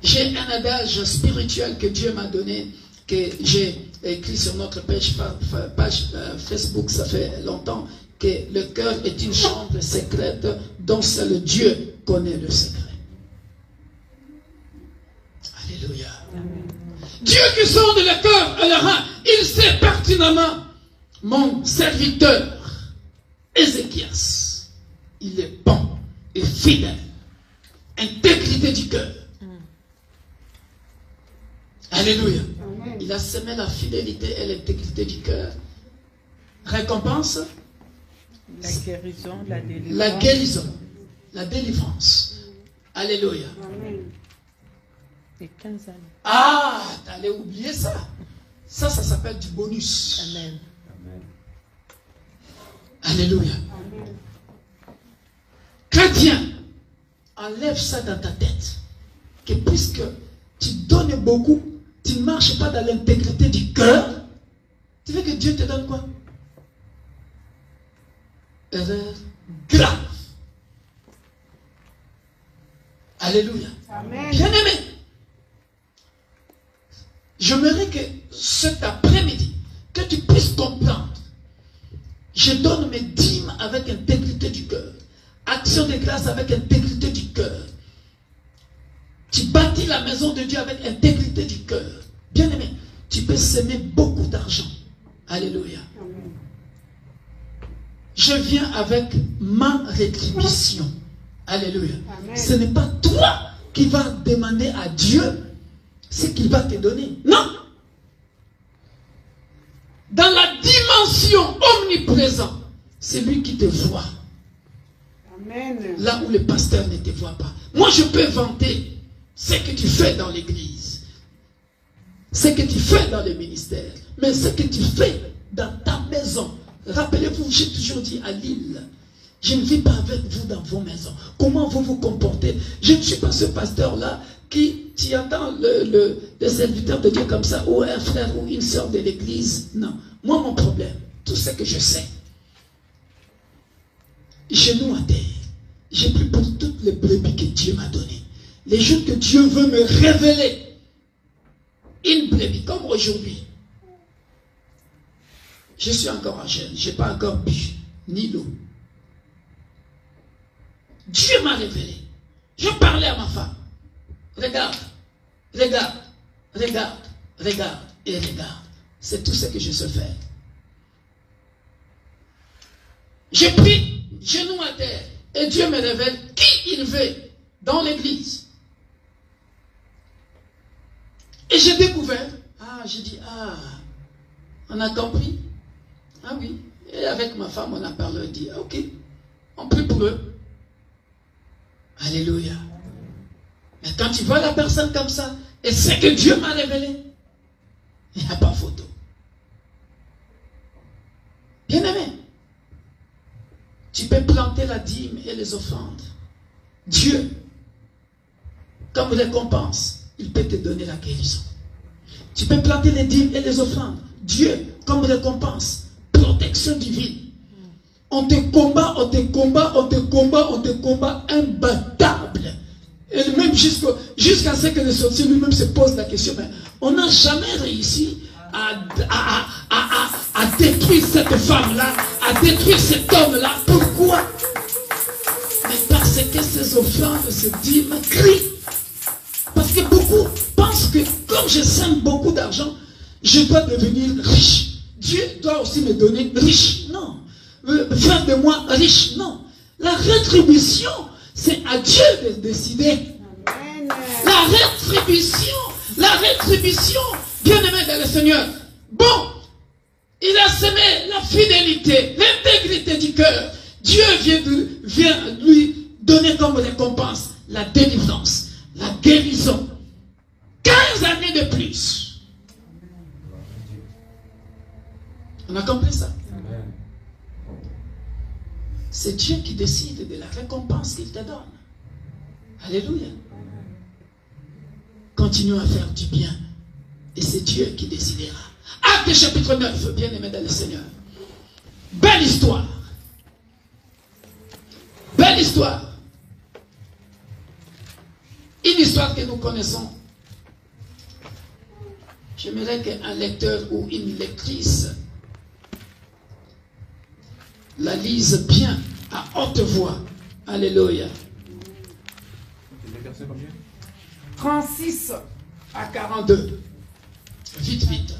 J'ai un adage spirituel que Dieu m'a donné, que j'ai écrit sur notre page Facebook, ça fait longtemps, que le cœur est une chambre secrète dont seul Dieu connaît le secret. Alléluia. Amen. Dieu qui sonde le cœur et le rein, il sait pertinemment, mon serviteur, Ézéchias, il est bon et fidèle. Intégrité du cœur. Alléluia. Amen. Il a semé la fidélité et l'intégrité du cœur. Récompense? La guérison, la délivrance. La guérison, la délivrance. Alléluia. Amen. Et 15 années. Ah, t'allais oublier ça. Ça s'appelle du bonus. Amen. Alléluia. Amen. Chrétien, enlève ça dans ta tête. Que puisque tu donnes beaucoup, tu ne marches pas dans l'intégrité du cœur, tu veux que Dieu te donne quoi? Erreur grave. Alléluia. Amen. Bien-aimé, j'aimerais que cet après-midi, que tu puisses comprendre. Je donne mes dîmes avec intégrité du cœur. Action de grâce avec intégrité du cœur. Tu bâtis la maison de Dieu avec intégrité du cœur. Bien-aimé, tu peux s'aimer beaucoup d'argent. Alléluia. Amen. Je viens avec ma rétribution. Alléluia. Amen. Ce n'est pas toi qui vas demander à Dieu ce qu'il va te donner. Non. Dans la dimension omniprésente, c'est lui qui te voit. Amen. Là où le pasteur ne te voit pas. Moi, je peux vanter ce que tu fais dans l'église, ce que tu fais dans le ministère, mais ce que tu fais dans ta maison. Rappelez-vous, j'ai toujours dit à Lille, je ne vis pas avec vous dans vos maisons. Comment vous vous comportez? Je ne suis pas ce pasteur-là qui, tu entends le serviteur de Dieu comme ça, ou un frère ou une soeur de l'église. Non. Moi, mon problème, tout ce que je sais, genoux à terre, j'ai pris pour toutes les brebis que Dieu m'a données. Les jours que Dieu veut me révéler une brebis, comme aujourd'hui. Je suis encore jeune, je n'ai pas encore bu, ni l'eau. Dieu m'a révélé. Je parlais à ma femme. Regarde, regarde, regarde, regarde et regarde. C'est tout ce que je sais faire. J'ai pris genoux à terre et Dieu me révèle qui il veut dans l'église. Et j'ai découvert, j'ai dit, on a compris. Ah oui. Et avec ma femme, on a parlé, on dit, ok, on prie pour eux. Alléluia. Mais quand tu vois la personne comme ça, et c'est que Dieu m'a révélé, il n'y a pas photo. Bien-aimé, tu peux planter la dîme et les offrandes. Dieu, comme récompense, il peut te donner la guérison. Tu peux planter les dîmes et les offrandes. Dieu, comme récompense, protection divine. On te combat, on te combat, on te combat, on te combat imbattable. Et même jusqu'à ce que le sorcier lui-même se pose la question, mais on n'a jamais réussi à détruire cette femme-là, à détruire cet homme-là. Pourquoi? Mais parce que ces offrandes, ces dîmes crient. Parce que beaucoup pensent que comme je sème beaucoup d'argent, je dois devenir riche. Dieu doit aussi me donner riche. Non. Faire de moi riche. Non. La rétribution, c'est à Dieu de décider. Amen. La rétribution, bien-aimé dans le Seigneur. Bon, il a semé la fidélité, l'intégrité du cœur. Dieu vient lui donner comme récompense la délivrance, la guérison. 15 années de plus. On a compris ça? C'est Dieu qui décide de la récompense qu'il te donne. Alléluia. Continuons à faire du bien. Et c'est Dieu qui décidera. Actes chapitre 9, bien-aimé dans le Seigneur. Belle histoire. Belle histoire. Une histoire que nous connaissons. J'aimerais qu'un lecteur ou une lectrice la lise bien, à haute voix. Alléluia. 36 à 42. Vite, vite.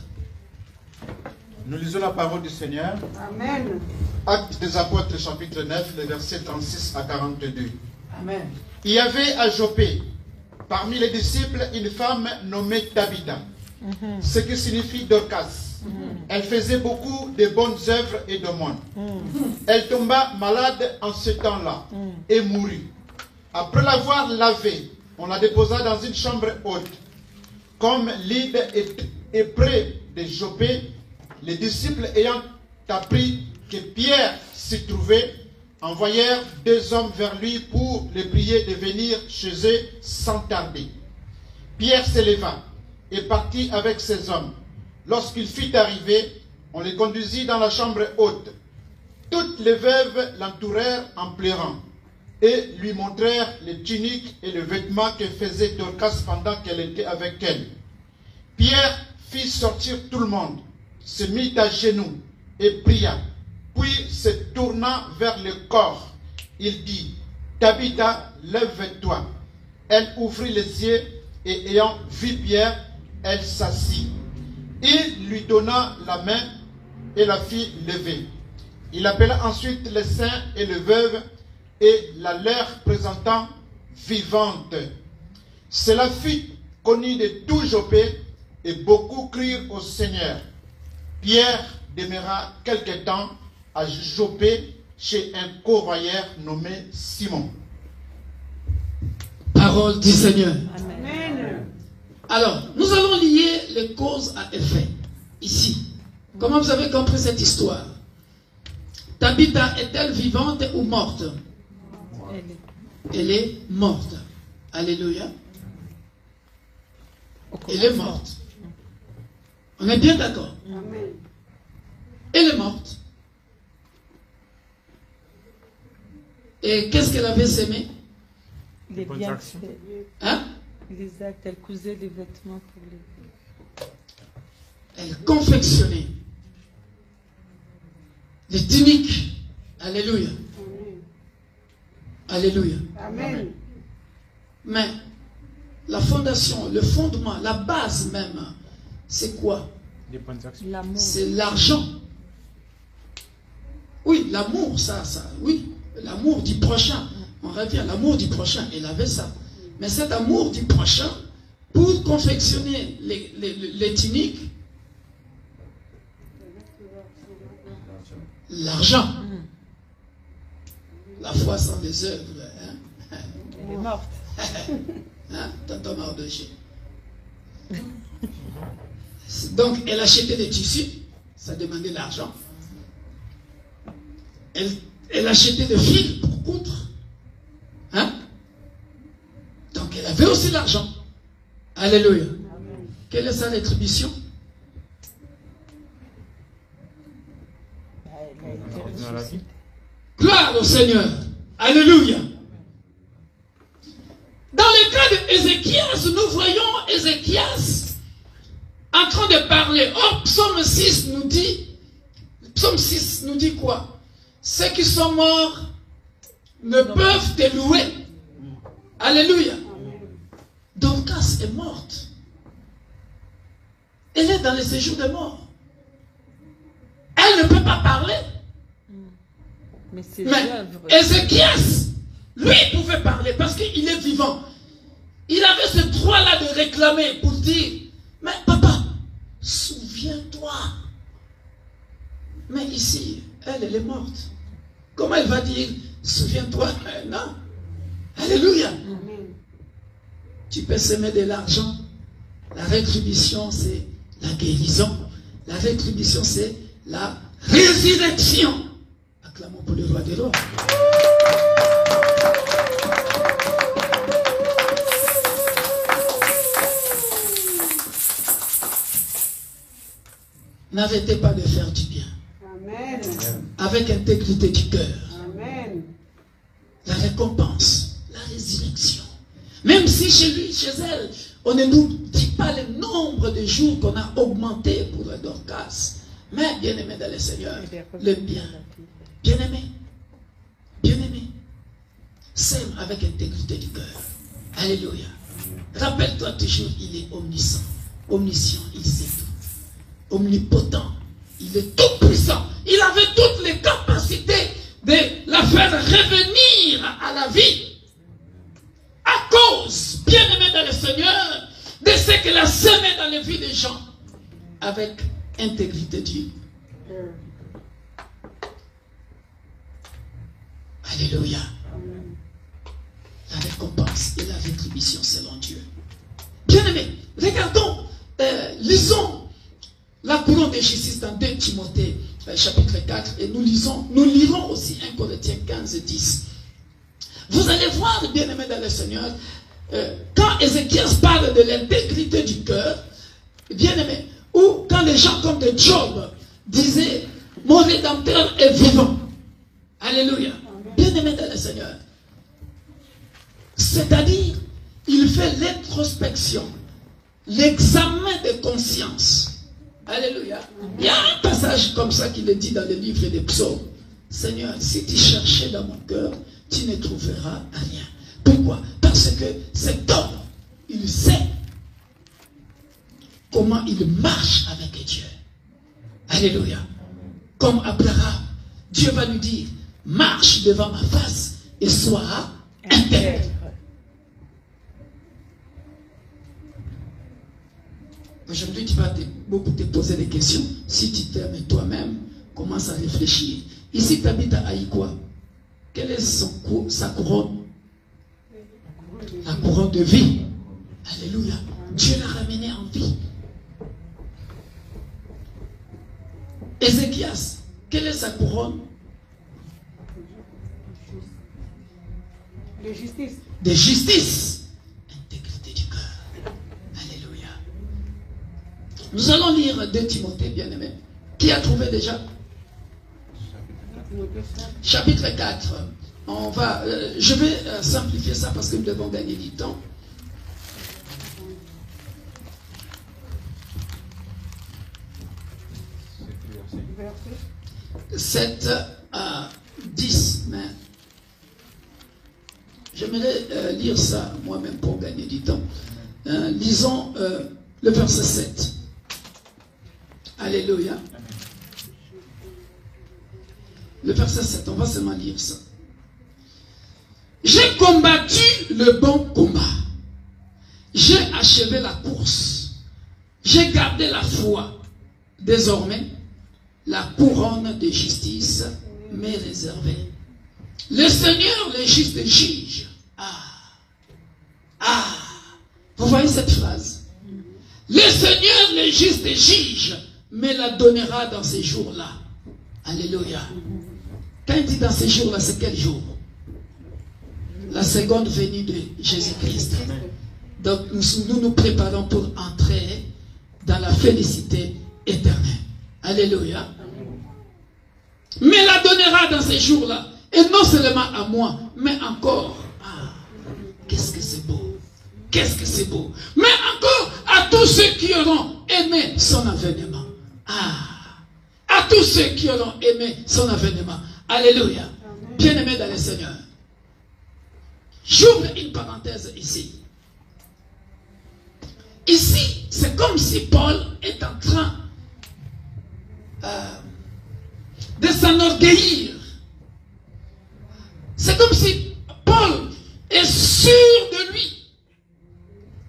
Nous lisons la parole du Seigneur. Amen. Actes des Apôtres, chapitre 9, les versets 36 à 42. Amen. Il y avait à Joppé, parmi les disciples, une femme nommée Tabitha, ce qui signifie Dorcas. Elle faisait beaucoup de bonnes œuvres et d'aumônes. Elle tomba malade en ce temps-là et mourut. Après l'avoir lavée, on la déposa dans une chambre haute. Comme Lydde est près de Joppé, les disciples ayant appris que Pierre s'y trouvait, envoyèrent 2 hommes vers lui pour le prier de venir chez eux sans tarder. Pierre se leva et partit avec ses hommes. Lorsqu'il fut arrivé, on les conduisit dans la chambre haute. Toutes les veuves l'entourèrent en pleurant. et lui montrèrent les tuniques et le vêtement que faisait Dorcas pendant qu'elle était avec elle. Pierre fit sortir tout le monde, se mit à genoux et pria. Puis se tournant vers le corps, il dit, Tabitha, lève-toi. Elle ouvrit les yeux et ayant vu Pierre, elle s'assit. Il lui donna la main et la fit lever. Il appela ensuite les saints et les veuves et la leur présentant vivante. Cela fut connu de tout Joppé et beaucoup crurent au Seigneur. Pierre demeura quelque temps à Joppé chez un convoyeur nommé Simon. Parole du Seigneur. Amen. Alors, nous allons lier les causes à effet, ici. Comment vous avez compris cette histoire? Tabitha est-elle vivante ou morte? Elle est morte. Alléluia. Elle est morte. On est bien d'accord? Amen. Elle est morte. Et qu'est-ce qu'elle avait semé? Les Bonnes biens actions. faits, Hein? les actes, elle cousait les vêtements pour les... Elle confectionnait les tuniques. Alléluia. Alléluia. Amen. Mais la fondation, le fondement, la base même, c'est quoi? Des bonnes actions. L'amour. C'est l'argent. Oui, l'amour, ça, oui. L'amour du prochain. On revient, l'amour du prochain, elle avait ça. Mais cet amour du prochain, pour confectionner les tuniques, l'argent. La foi sans les œuvres. Hein? Elle est morte. Hein? Tonton Mardoché. Donc, elle achetait des tissus, ça demandait de l'argent. Elle achetait des fils pour coudre. Hein? Donc, elle avait aussi l'argent. Alléluia. Quelle est sa rétribution? Dans la vie. Gloire au Seigneur. Alléluia. Dans le cas d'Ézéchias, nous voyons Ézéchias en train de parler. Or, Psaume 6 nous dit quoi? Ceux qui sont morts ne peuvent te louer. Alléluia. Dorcas est morte. Elle est dans le séjour des morts. Elle ne peut pas parler. Mais ses Mais œuvres. Ézéchias, lui, pouvait parler parce qu'il est vivant. Il avait ce droit-là de réclamer pour dire, mais papa, souviens-toi. Mais ici, elle est morte. Comment elle va dire, souviens-toi? Non. Alléluia. Tu peux semer de l'argent. La rétribution, c'est la guérison. La rétribution, c'est la résurrection. Acclamons pour le roi des rois. N'arrêtez pas de faire du bien. Amen. Avec intégrité du cœur. Amen. La récompense, la résurrection. Même si chez lui, chez elle, on ne nous dit pas le nombre de jours qu'on a augmenté pour le Dorcas. Mais bien aimé dans le Seigneur, le bien. Bien aimé. Bien aimé. Sème avec intégrité du cœur. Alléluia. Rappelle-toi toujours, il est omniscient. Omniscient, il sait tout. Omnipotent. Il est tout puissant. Il avait toutes les capacités de la faire revenir à la vie. À cause, bien aimé dans le Seigneur, de ce qu'il a semé dans les vies des gens. Avec intégrité Dieu. Alléluia. La récompense et la rétribution selon Dieu. Bien aimé, regardons, lisons la couronne de Jésus dans 2 Timothée chapitre 4 et nous lirons aussi 1 Corinthiens 15 et 10. Vous allez voir, bien aimé dans le Seigneur, quand Ézéchias parle de l'intégrité du cœur, bien aimé, ou quand les gens comme de Job disaient, mon Rédempteur est vivant. Alléluia. Bien aimé dans le Seigneur. C'est-à-dire, il fait l'introspection, l'examen de conscience. Alléluia. Il y a un passage comme ça qui est dit dans le livre des psaumes. Seigneur, si tu cherchais dans mon cœur, tu ne trouveras rien. Pourquoi? Parce que cet homme, il sait comment il marche avec Dieu. Alléluia. Comme Abraham, Dieu va lui dire, marche devant ma face et sois intègre. Aujourd'hui, tu vas beaucoup te poser des questions. Si tu t'aimes toi-même, commence à réfléchir. Ici, tu habites à Haïkwa. Quelle est sa couronne? La couronne de vie. Alléluia. Dieu l'a ramené en vie. Ézéchias, quelle est sa couronne? De justice. De justice. Intégrité du cœur. Alléluia. Nous allons lire 2 Timothée, bien-aimé. Qui a trouvé déjà? Chapitre 4. On va, je vais simplifier ça parce que nous devons gagner du temps. 7 à 10, mais j'aimerais lire ça moi-même pour gagner du temps. Lisons le verset 7. Alléluia. Le verset 7, on va seulement lire ça. J'ai combattu le bon combat. J'ai achevé la course. J'ai gardé la foi. Désormais, la couronne de justice m'est réservée. Le Seigneur, le juste juge. Vous voyez cette phrase? Le Seigneur, le juste juge, me la donnera dans ces jours-là. Alléluia. Quand il dit dans ces jours-là, c'est quel jour? La seconde venue de Jésus-Christ. Donc nous nous préparons pour entrer dans la félicité éternelle. Alléluia. Mais la donnera dans ces jours-là. Et non seulement à moi, mais encore. Qu'est-ce que c'est beau. Qu'est-ce que c'est beau. Mais encore à tous ceux qui auront aimé son avènement. À tous ceux qui auront aimé son avènement. Alléluia. Bien-aimés dans le Seigneur. J'ouvre une parenthèse ici. Ici, c'est comme si Paul est en train de s'enorgueillir. C'est comme si Paul est sûr de lui.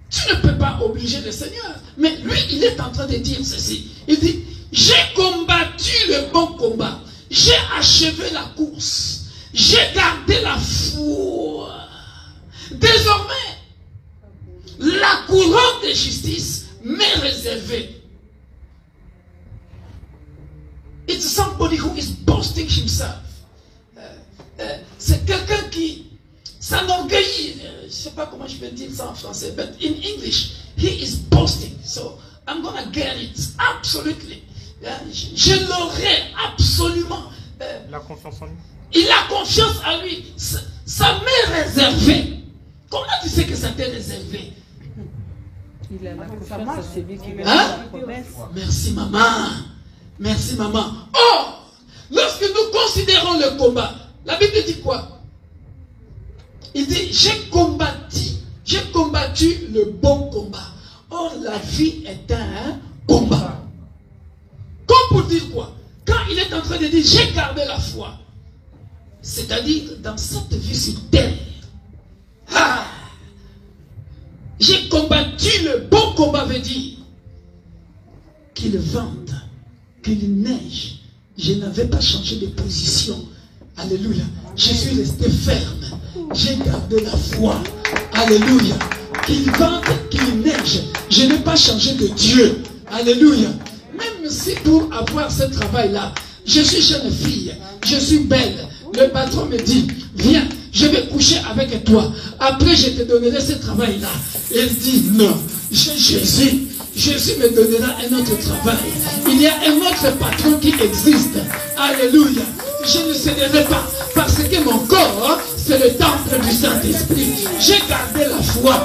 Tu ne peux pas obliger le Seigneur. Mais lui, il est en train de dire ceci. Il dit, j'ai combattu le bon combat. J'ai achevé la course. J'ai gardé la foi. Désormais, la couronne de justice m'est réservée. It's somebody who is boasting himself. C'est quelqu'un qui s'enorgueillit. Je ne sais pas comment je vais dire ça en français, but in English, he is boasting. So, I'm going to get it. Absolutely. Je l'aurai absolument. La confiance en lui. Il a confiance en lui. Ça m'est réservé. Comment tu sais que ça t'est réservé? Il a la confiance en celui qui veut Hein? la promesse. Merci maman. Merci maman. Or, lorsque nous considérons le combat, la Bible dit quoi? Il dit, j'ai combattu le bon combat. Or, la vie est un combat. Comme pour dire quoi? Quand il est en train de dire, j'ai gardé la foi. C'est-à-dire, dans cette vie sur terre, j'ai combattu le bon combat, veut dire qu'il vente, qu'il neige. Je n'avais pas changé de position. Alléluia. Je suis resté ferme. J'ai gardé la foi. Alléluia. Qu'il vente, qu'il neige. Je n'ai pas changé de Dieu. Alléluia. Même si pour avoir ce travail-là, je suis jeune fille, je suis belle. Le patron me dit, viens, je vais coucher avec toi. Après, je te donnerai ce travail-là. Il dit, non, j'ai Jésus. Jésus me donnera un autre travail. Il y a un autre patron qui existe. Alléluia. Je ne céderai pas. Parce que mon corps, c'est le temple du Saint-Esprit. J'ai gardé la foi.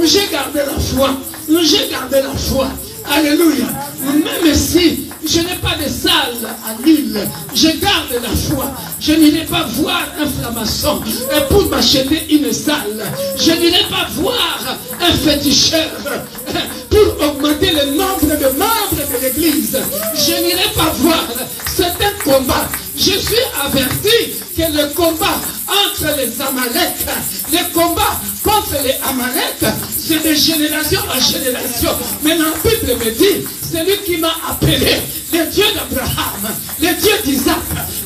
J'ai gardé la foi. J'ai gardé la foi. Alléluia. Même si je n'ai pas de salle à l'île, je garde la foi. Je n'irai pas voir un franc-maçon pour m'acheter une salle. Je n'irai pas voir un féticheur pour augmenter le nombre de membres de l'église. Je n'irai pas voir. C'est un combat. Je suis averti que le combat entre les Amaleks, le combat contre les Amaleks, c'est de génération en génération. Mais la Bible me dit, c'est lui qui m'a appelé, le Dieu d'Abraham, le Dieu d'Isaac,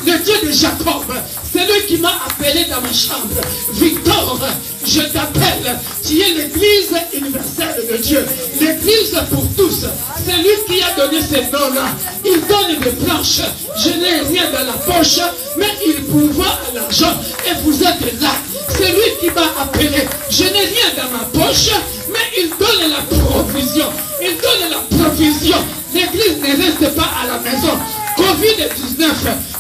le Dieu de Jacob. C'est lui qui m'a appelé dans ma chambre. Victor, je t'appelle. Tu es l'église universelle de Dieu. L'église pour tous. C'est lui qui a donné ces noms-là. Il donne des planches. Je n'ai rien dans la poche, mais il pourvoit à l'argent. Et vous êtes là. C'est lui qui m'a appelé. Je n'ai rien dans ma poche, mais il donne la provision. Il donne la provision. L'église ne reste pas à la maison. Covid-19,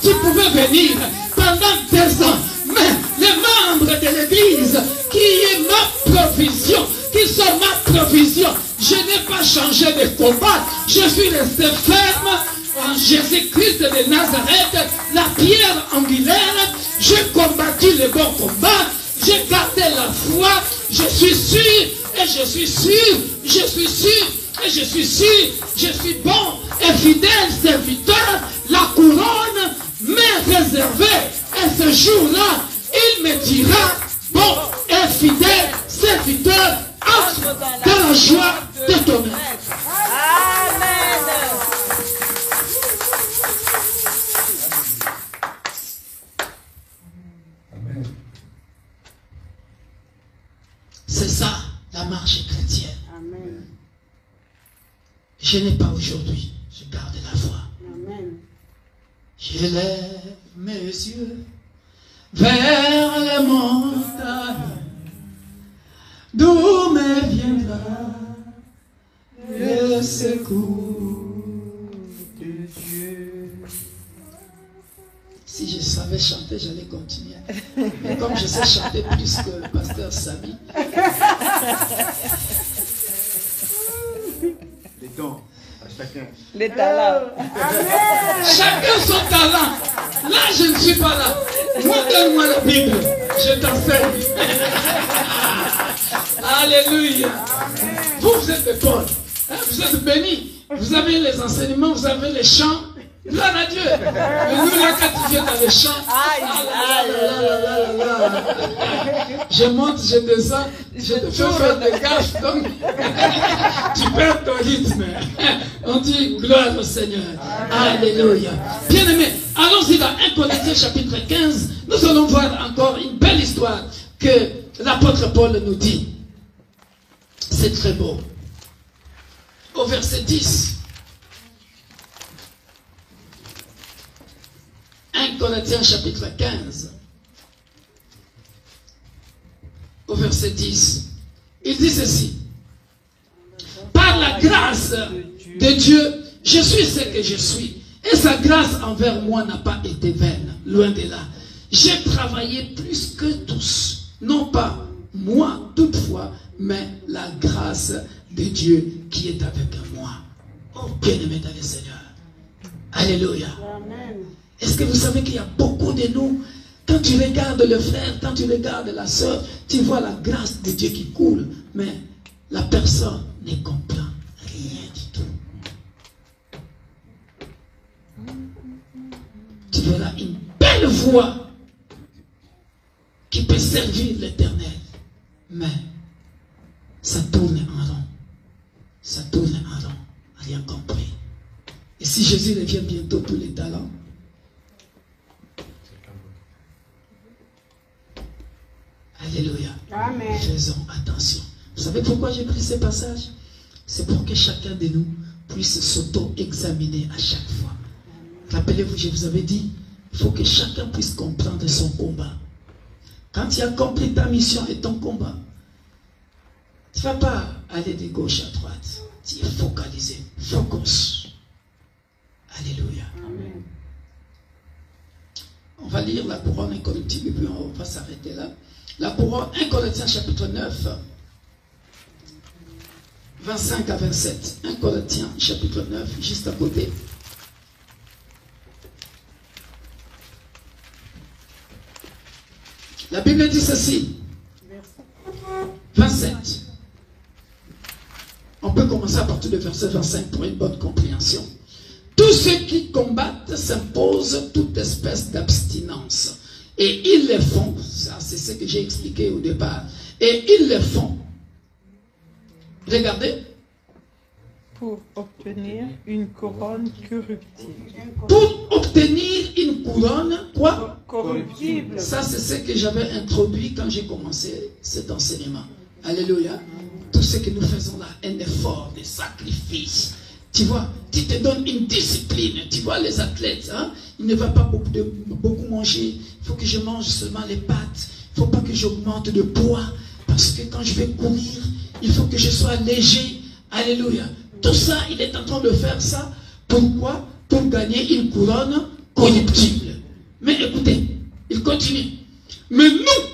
tu pouvais venir pendant 2 ans, mais les membres de l'église, qui est ma provision, qui sont ma provision, je n'ai pas changé de combat, je suis resté ferme en Jésus-Christ de Nazareth, la pierre angulaire. J'ai combattu le bon combat, j'ai gardé la foi, je suis sûr, et je suis sûr, je suis sûr, et je suis sûr, je suis bon et fidèle serviteur. La couronne m'est réservée, et ce jour-là, il me dira, bon et fidèle serviteur, entre dans la joie de ton maître. Amen. C'est ça, la marche chrétienne. Amen. Je n'ai pas aujourd'hui, je garde la foi. Amen. Je lève mes yeux vers les montagnes, d'où me viendra le secours de Dieu. Si je savais chanter, j'allais continuer. Mais comme je sais chanter plus que le pasteur Samy, Les dons à chacun. Les talents. chacun son talent. Là, je ne suis pas là. Moi, donne-moi la Bible. Je t'enseigne. Alléluia. Vous êtes des Paul. Vous êtes bénis. Vous avez les enseignements, vous avez les chants. Gloire à Dieu. Mais nous, là, quand tu viens dans les chants, je monte, je descends, je te fais faire des gaffes, donc tu perds ton rythme. On dit gloire au Seigneur. Alléluia. Bien aimé, allons-y dans 1 Corinthiens chapitre 15. Nous allons voir encore une belle histoire que l'apôtre Paul nous dit. C'est très beau. Au verset 10. 1 Corinthiens chapitre 15, au verset 10, il dit ceci. Par la grâce de Dieu, je suis ce que je suis. Et sa grâce envers moi n'a pas été vaine, loin de là. J'ai travaillé plus que tous, non pas moi toutefois, mais la grâce de Dieu qui est avec moi. Oh, bien-aimé dans le Seigneur. Alléluia. Amen. Est-ce que vous savez qu'il y a beaucoup de nous, quand tu regardes le frère, quand tu regardes la soeur, tu vois la grâce de Dieu qui coule, mais la personne ne comprend rien du tout. Tu verras une belle voix qui peut servir l'Éternel, mais ça tourne en rond. Ça tourne en rond, rien compris. Et si Jésus revient bientôt, tous les talents, alléluia. Amen. Faisons attention. Vous savez pourquoi j'ai pris ce passage? C'est pour que chacun de nous puisse s'auto-examiner à chaque fois. Rappelez-vous, je vous avais dit, il faut que chacun puisse comprendre son combat. Quand tu as compris ta mission et ton combat, tu ne vas pas aller de gauche à droite. Tu es focalisé. Focus. Alléluia. Amen. On va lire la couronne incorruptible, et puis on va s'arrêter là. La couronne, 1 Corinthiens chapitre 9, 25 à 27. 1 Corinthiens chapitre 9, juste à côté. La Bible dit ceci. 27. On peut commencer à partir du verset 25 pour une bonne compréhension. Tous ceux qui combattent s'imposent toute espèce d'abstinence. Et ils le font, ça c'est ce que j'ai expliqué au départ, et ils le font. Regardez. Pour obtenir une couronne corruptible. Pour obtenir une couronne, quoi? Corruptible. Ça c'est ce que j'avais introduit quand j'ai commencé cet enseignement. Alléluia. Tout ce que nous faisons là, un effort, des sacrifices. Tu vois, tu te donnes une discipline. Tu vois les athlètes, hein? Ils ne vont pas beaucoup manger. Il faut que je mange seulement les pâtes. Il ne faut pas que j'augmente de poids. Parce que quand je vais courir, il faut que je sois léger. Alléluia. Tout ça, il est en train de faire ça. Pourquoi? Pour gagner une couronne corruptible. Mais écoutez, il continue. Mais nous,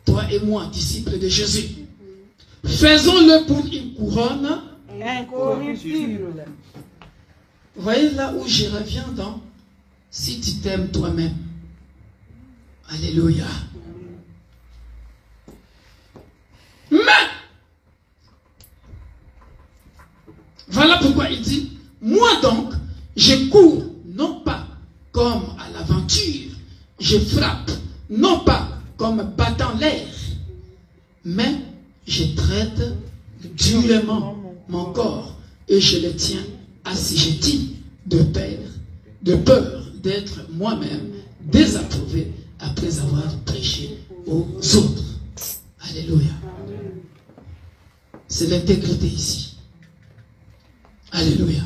toi et moi, disciples de Jésus, faisons-le pour une couronne Incorruptible. Vous voyez là où je reviens dans si tu t'aimes toi-même. Alléluia. Mais voilà pourquoi il dit, moi donc, je cours non pas comme à l'aventure, je frappe non pas comme battant l'air, mais je traite durement mon corps et je le tiens assujetti de peur d'être moi-même désapprouvé après avoir prêché aux autres. Alléluia. C'est l'intégrité ici. Alléluia.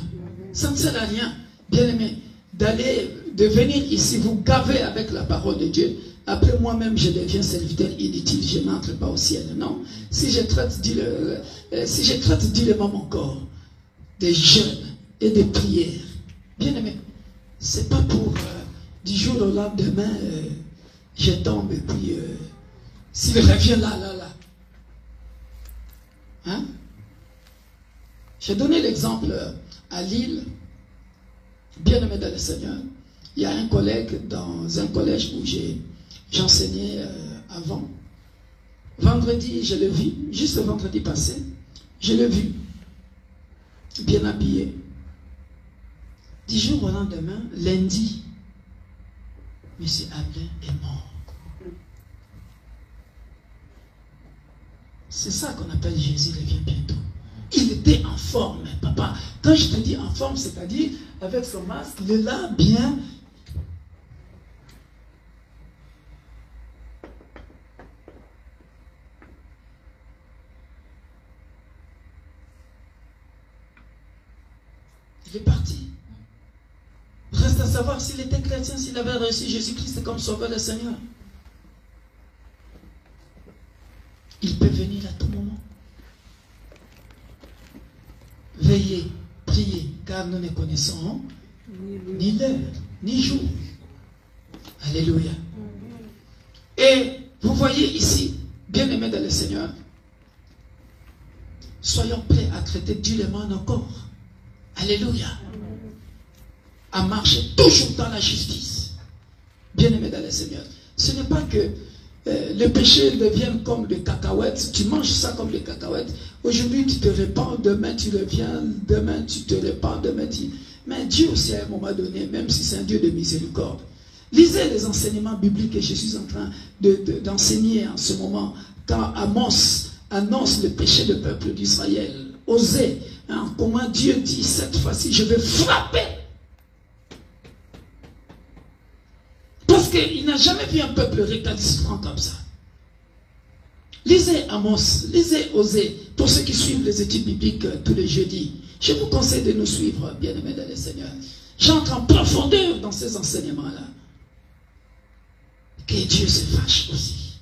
Ça ne sert à rien, bien aimé, de venir ici vous gaver avec la parole de Dieu. Après moi-même, je deviens serviteur inutile, je n'entre pas au ciel. Non. Si je traite dilemment mon corps, des jeûnes et des prières, bien aimé, c'est pas pour du jour au lendemain, je tombe et puis s'il revient là. Hein? J'ai donné l'exemple à Lille, bien aimé dans le Seigneur. Il y a un collègue dans un collège où j'enseignais avant. Vendredi, je l'ai vu, juste le vendredi passé, je l'ai vu, bien habillé. 10 jours au lendemain, lundi, M. Abelin est mort. C'est ça qu'on appelle Jésus revient bientôt. Il était en forme, papa. Quand je te dis en forme, c'est-à-dire avec son masque, il est là bien. Il est parti. Reste à savoir s'il était chrétien, s'il avait reçu Jésus-Christ comme sauveur et Seigneur. Il peut venir à tout moment. Veillez, priez, car nous ne connaissons ni l'heure, ni jour. Alléluia. Et vous voyez ici, bien-aimés dans le Seigneur, soyons prêts à traiter durement nos corps. Alléluia. À marcher toujours dans la justice. Bien-aimés dans le Seigneur. Ce n'est pas que le péché devienne comme des cacahuètes. Tu manges ça comme des cacahuètes. Aujourd'hui, tu te répands. Demain, tu reviens. Demain, tu te répands. Demain, tu... Mais Dieu aussi, à un moment donné, même si c'est un Dieu de miséricorde, lisez les enseignements bibliques que je suis en train d'enseigner en ce moment. Quand Amos annonce le péché du peuple d'Israël. Osez, hein, comment Dieu dit cette fois-ci, je vais frapper. Parce qu'il n'a jamais vu un peuple récalcitrant comme ça. Lisez Amos, lisez Osée, pour ceux qui suivent les études bibliques tous les jeudis. Je vous conseille de nous suivre, bien-aimés dans le Seigneur. J'entre en profondeur dans ces enseignements-là. Que Dieu se fâche aussi.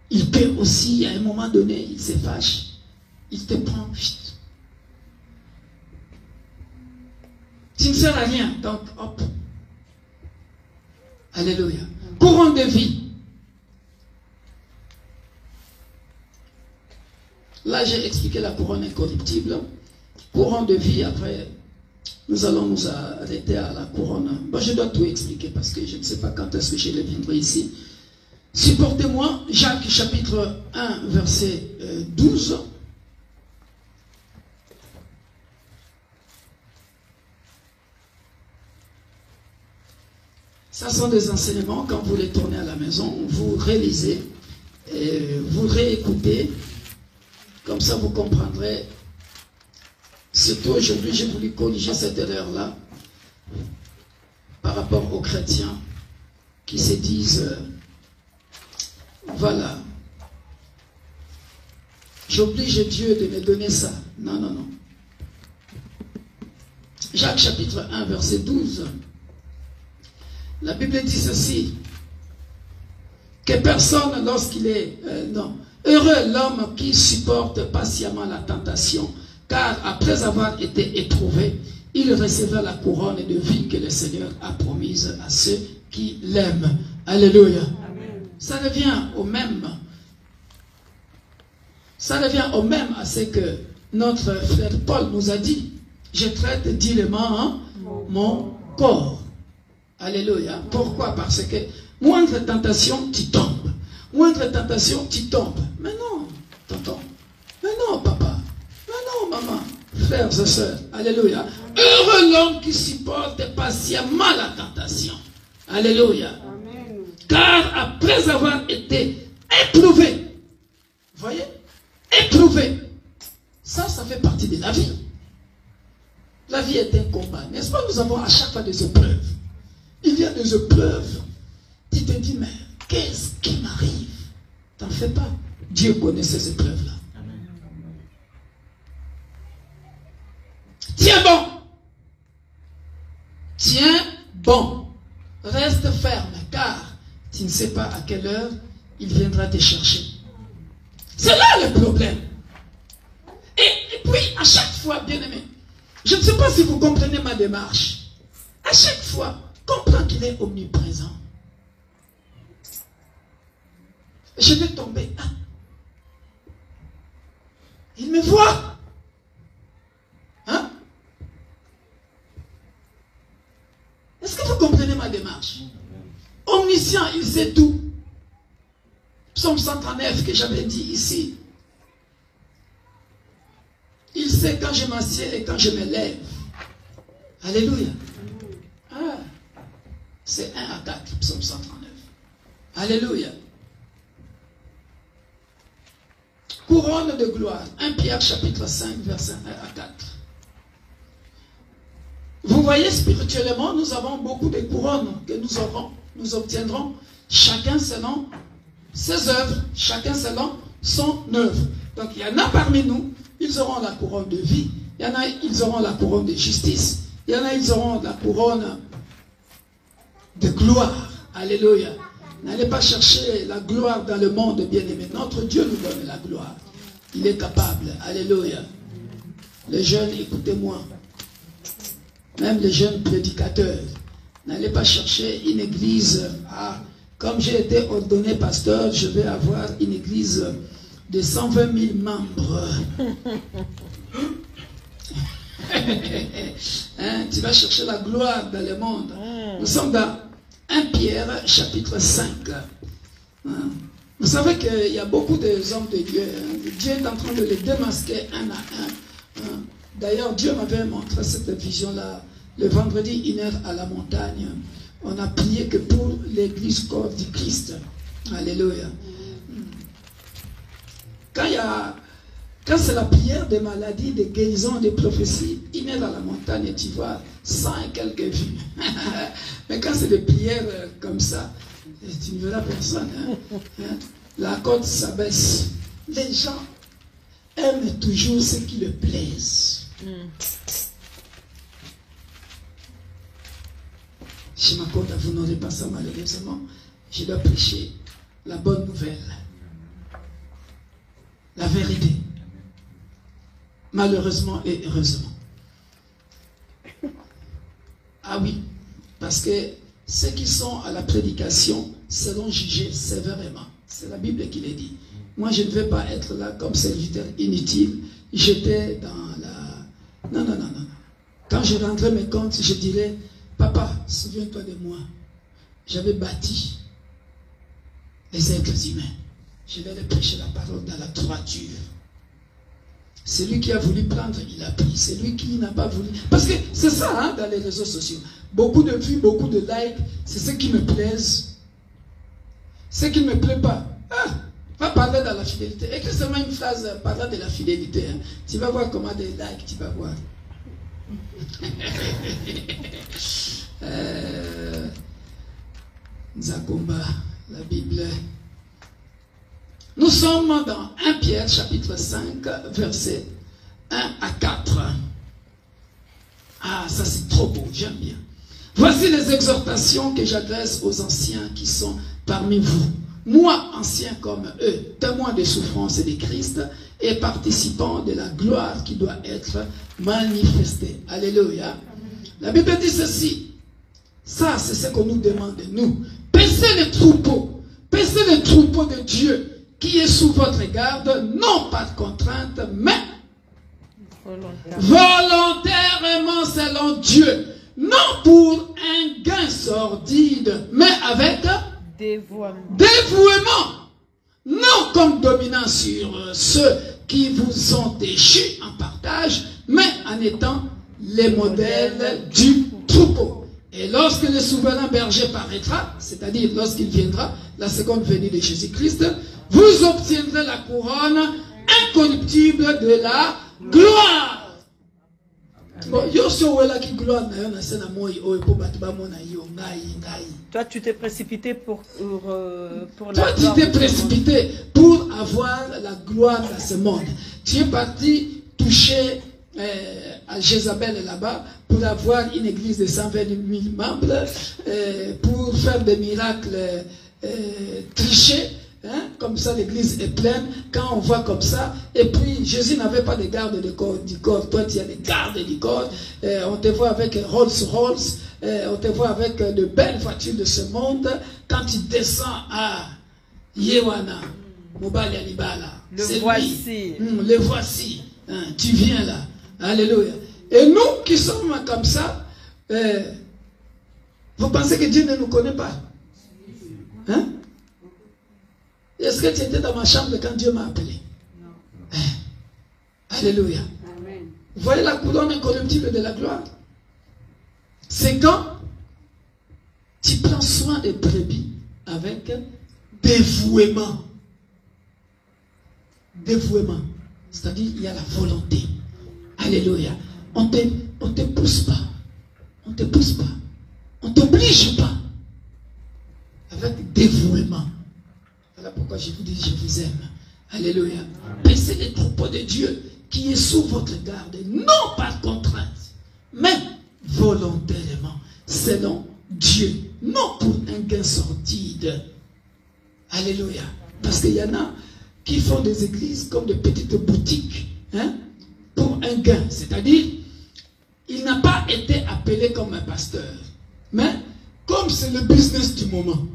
Il peut aussi, à un moment donné, il se fâche. Il te prend vite. Tu ne sers à rien, donc hop. Alléluia. Couronne de vie. Là, j'ai expliqué la couronne incorruptible. Couronne de vie, après, nous allons nous arrêter à la couronne. Bon, je dois tout expliquer parce que je ne sais pas quand est-ce que je viendrai ici. Supportez-moi, Jacques chapitre 1, verset 12. Ça sont des enseignements, quand vous les tournez à la maison, vous réalisez, et vous réécoutez, comme ça vous comprendrez. Surtout aujourd'hui, j'ai voulu corriger cette erreur-là par rapport aux chrétiens qui se disent, voilà, j'oblige Dieu de me donner ça. Non, non, non. Jacques chapitre 1, verset 12. La Bible dit ceci, que personne lorsqu'il est... non, heureux l'homme qui supporte patiemment la tentation, car après avoir été éprouvé, il recevra la couronne de vie que le Seigneur a promise à ceux qui l'aiment. Alléluia. Amen. Ça revient au même. Ça revient au même à ce que notre frère Paul nous a dit. Je traite dignement mon corps. Alléluia. Pourquoi? Parce que moindre tentation, tu tombes. Moindre tentation, tu tombes. Mais non, tonton. Mais non, papa. Mais non, maman. Frères et sœurs. Alléluia. Heureux l'homme qui supporte patiemment la tentation. Alléluia. Amen. Car après avoir été éprouvé, voyez, éprouvé, ça fait partie de la vie. La vie est un combat. N'est-ce pas? Nous avons à chaque fois des épreuves. Il y a des épreuves. Tu te dis, mais qu'est-ce qui m'arrive? T'en fais pas. Dieu connaît ces épreuves-là. Tiens bon. Tiens bon. Reste ferme, car tu ne sais pas à quelle heure il viendra te chercher. C'est là le problème. Et puis, à chaque fois, bien aimé, je ne sais pas si vous comprenez ma démarche. À chaque fois, comprends qu'il est omniprésent. Je vais tomber. Ah. Il me voit. Hein? Est-ce que vous comprenez ma démarche? Omniscient, il sait tout. Psaume 139 que j'avais dit ici. Il sait quand je m'assieds et quand je me lève. Alléluia. Ah, c'est 1 à 4, psaume 139. Alléluia. Couronne de gloire. 1 Pierre chapitre 5, verset 1 à 4. Vous voyez, spirituellement, nous avons beaucoup de couronnes que nous obtiendrons, chacun selon ses œuvres, chacun selon son œuvre. Donc il y en a parmi nous, ils auront la couronne de vie, il y en a, ils auront la couronne de justice, il y en a, ils auront la couronne de gloire. Alléluia. N'allez pas chercher la gloire dans le monde, bien-aimé. Notre Dieu nous donne la gloire. Il est capable. Alléluia. Les jeunes, écoutez-moi. Même les jeunes prédicateurs. N'allez pas chercher une église. Ah, comme j'ai été ordonné pasteur, je vais avoir une église de 120 000 membres. Hein, tu vas chercher la gloire dans le monde. Nous sommes dans 1 Pierre chapitre 5. Hein. Vous savez qu'il y a beaucoup d'hommes de Dieu. Hein. Dieu est en train de les démasquer un à un. Hein. D'ailleurs, Dieu m'avait montré cette vision-là le vendredi 1 heure à la montagne. On a prié que pour l'église corps du Christ. Alléluia. Quand c'est la prière des maladies, des guérisons, des prophéties, 1 heure à la montagne, tu vois 100 et quelques vues. Mais quand c'est des prières comme ça, tu ne verras personne. Hein? La côte s'abaisse. Les gens aiment toujours ce qui leur plaise. Chez ma côte, vous n'aurez pas ça malheureusement. Je dois prêcher la bonne nouvelle. La vérité. Malheureusement et heureusement. Ah oui, parce que ceux qui sont à la prédication seront jugés sévèrement. C'est la Bible qui le dit. Moi, je ne vais pas être là comme serviteur inutile. J'étais dans la... Non, non, non, non. Quand je rentrais mes comptes, je dirais, papa, souviens-toi de moi. J'avais bâti les êtres humains. Je vais leur prêcher la parole dans la droiture. Celui qui a voulu prendre, il a pris. Celui qui n'a pas voulu... Parce que c'est ça, hein, dans les réseaux sociaux. Beaucoup de vues, beaucoup de likes, c'est ce qui me plaise. Ce qui ne me plaît pas. Ah, va parler dans la fidélité. Écris seulement une phrase parlant de la fidélité. Hein. Tu vas voir comment des likes, tu vas voir. Zakomba, la Bible. Nous sommes dans 1 Pierre chapitre 5 versets 1 à 4. Ah, ça c'est trop beau, j'aime bien. Voici les exhortations que j'adresse aux anciens qui sont parmi vous. Moi, ancien comme eux, témoin des souffrances de Christ et participant de la gloire qui doit être manifestée. Alléluia. La Bible dit ceci. Ça, c'est ce qu'on nous demande, nous. Paissez les troupeaux de Dieu qui est sous votre garde, non par contrainte, mais volontairement selon Dieu. Non pour un gain sordide, mais avec dévouement. Non comme dominant sur ceux qui vous ont déchus en partage, mais en étant les modèles du troupeau. Et lorsque le souverain berger paraîtra, c'est-à-dire lorsqu'il viendra, la seconde venue de Jésus-Christ, vous obtiendrez la couronne incorruptible de la gloire. Toi, tu t'es précipité pour la Toi, tu t'es précipité pour avoir la gloire dans ce monde. Tu es parti toucher à Jézabel là-bas pour avoir une église de 120 000 membres, pour faire des miracles trichés. Hein? Comme ça, l'église est pleine. Quand on voit comme ça, et puis Jésus n'avait pas de garde du corps. Toi, tu as des gardes du corps. On te voit avec Rolls-Royce. On te voit avec de belles voitures de ce monde. Quand tu descends à Yewana, Mobali Alibala, le voici. Le voici. Hein? Tu viens là. Alléluia. Et nous qui sommes comme ça, vous pensez que Dieu ne nous connaît pas? Hein? Est-ce que tu étais dans ma chambre quand Dieu m'a appelé? Non. Alléluia. Amen. Vous voyez la couronne incorruptible de la gloire? C'est quand tu prends soin des brebis avec dévouement. Dévouement. C'est-à-dire il y a la volonté. Alléluia. On te pousse pas. On te pousse pas. On t'oblige pas. Avec dévouement. Voilà pourquoi je vous dis, je vous aime. Alléluia. Paissez les troupeaux de Dieu qui est sous votre garde, non par contrainte, mais volontairement, selon Dieu, non pour un gain sordide. Alléluia. Parce qu'il y en a qui font des églises comme des petites boutiques, hein, pour un gain. C'est-à-dire, il n'a pas été appelé comme un pasteur, mais comme c'est le business du moment,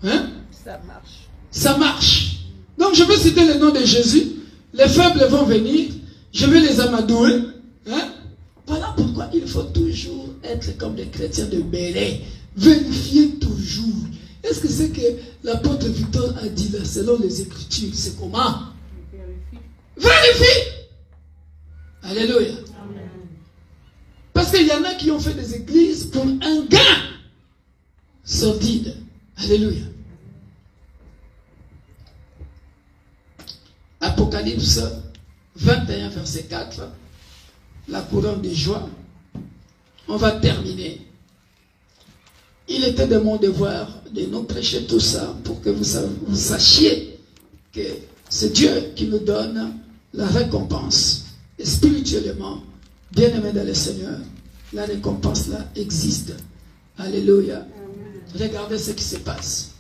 hein, ça marche. Ça marche. Donc je vais citer le nom de Jésus. Les faibles vont venir. Je vais les amadouer. Hein? Voilà pourquoi il faut toujours être comme des chrétiens de Béret. Vérifier toujours. Est-ce que c'est que l'apôtre Victor a dit là, selon les Écritures, c'est comment? Vérifie. Alléluia. Amen. Parce qu'il y en a qui ont fait des églises pour un gain sordide. Alléluia. Apocalypse 21, verset 4, la couronne de joie. On va terminer. Il était de mon devoir de nous prêcher tout ça pour que vous sachiez que c'est Dieu qui nous donne la récompense. Et spirituellement, bien aimé dans le Seigneur, la récompense là existe. Alléluia. Regardez ce qui se passe.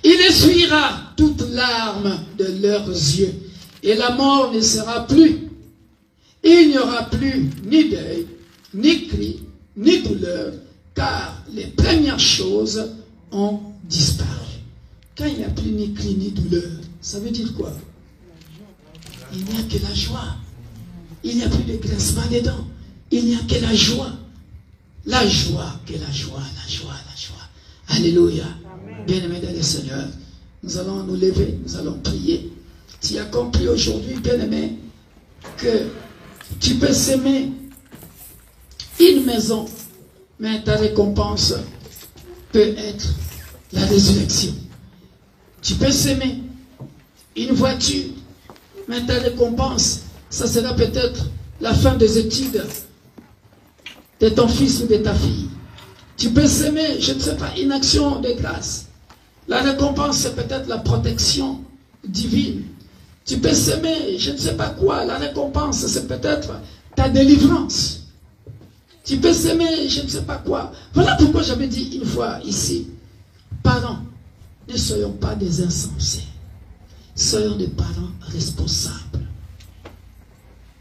Il essuiera toutes larmes de leurs yeux, et la mort ne sera plus. Il n'y aura plus ni deuil, ni cri, ni douleur, car les premières choses ont disparu. Quand il n'y a plus ni cri ni douleur, ça veut dire quoi? Il n'y a que la joie. Il n'y a plus de grincement des dents. Il n'y a que la joie. La joie, que la joie, la joie, la joie. Alléluia. Bien-aimés dans le Seigneur, nous allons nous lever, nous allons prier. Tu as compris aujourd'hui, bien-aimé, que tu peux s'aimer une maison, mais ta récompense peut être la résurrection. Tu peux s'aimer une voiture, mais ta récompense, ça sera peut-être la fin des études de ton fils ou de ta fille. Tu peux s'aimer, je ne sais pas, une action de grâce. La récompense, c'est peut-être la protection divine. Tu peux s'aimer, je ne sais pas quoi. La récompense, c'est peut-être ta délivrance. Tu peux s'aimer, je ne sais pas quoi. Voilà pourquoi j'avais dit une fois ici, parents, ne soyons pas des insensés. Soyons des parents responsables.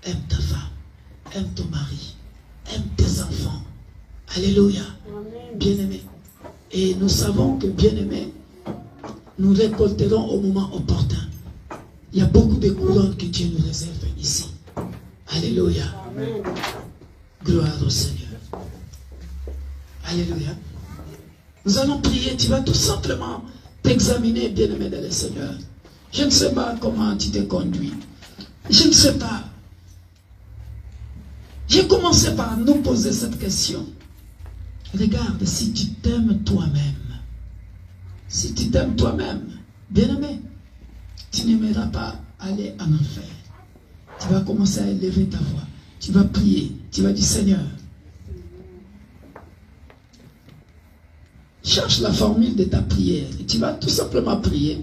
Aime ta femme, aime ton mari, aime tes enfants. Alléluia. Bien-aimés. Et nous savons que, bien-aimés, nous récolterons au moment opportun. Il y a beaucoup de couronnes que Dieu nous réserve ici. Alléluia. Amen. Gloire au Seigneur. Alléluia. Nous allons prier. Tu vas tout simplement t'examiner, bien-aimé dans le Seigneur. Je ne sais pas comment tu t'es conduit. Je ne sais pas. J'ai commencé par nous poser cette question. Regarde, si tu t'aimes toi-même, si tu t'aimes toi-même, bien-aimé, tu n'aimeras pas aller en enfer. Tu vas commencer à élever ta voix. Tu vas prier. Tu vas dire, Seigneur, cherche la formule de ta prière. Et tu vas tout simplement prier.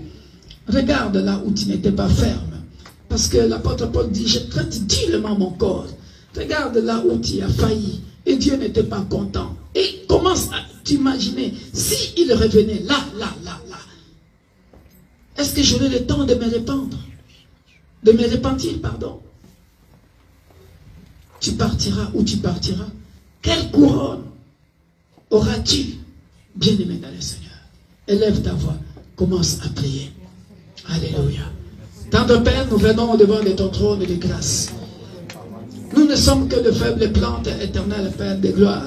Regarde là où tu n'étais pas ferme. Parce que l'apôtre Paul dit, je traite durement mon corps. Regarde là où tu as failli. Et Dieu n'était pas content. Et commence à t'imaginer, s'il revenait là. Est-ce que j'aurai le temps de me répandre? De me repentir, pardon? Tu partiras où tu partiras? Quelle couronne auras-tu? Bien-aimé dans le Seigneur, élève ta voix, commence à prier. Alléluia. Tendre Père, nous venons devant de ton trône de grâce. Nous ne sommes que de faibles plantes éternelles, Père de gloire.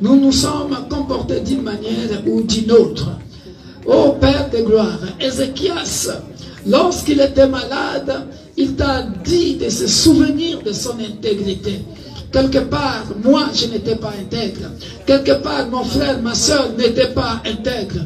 Nous nous sommes comportés d'une manière ou d'une autre. Ô Père de gloire, Ézéchias, lorsqu'il était malade, il t'a dit de se souvenir de son intégrité. Quelque part, moi, je n'étais pas intègre. Quelque part, mon frère, ma soeur n'était pas intègre.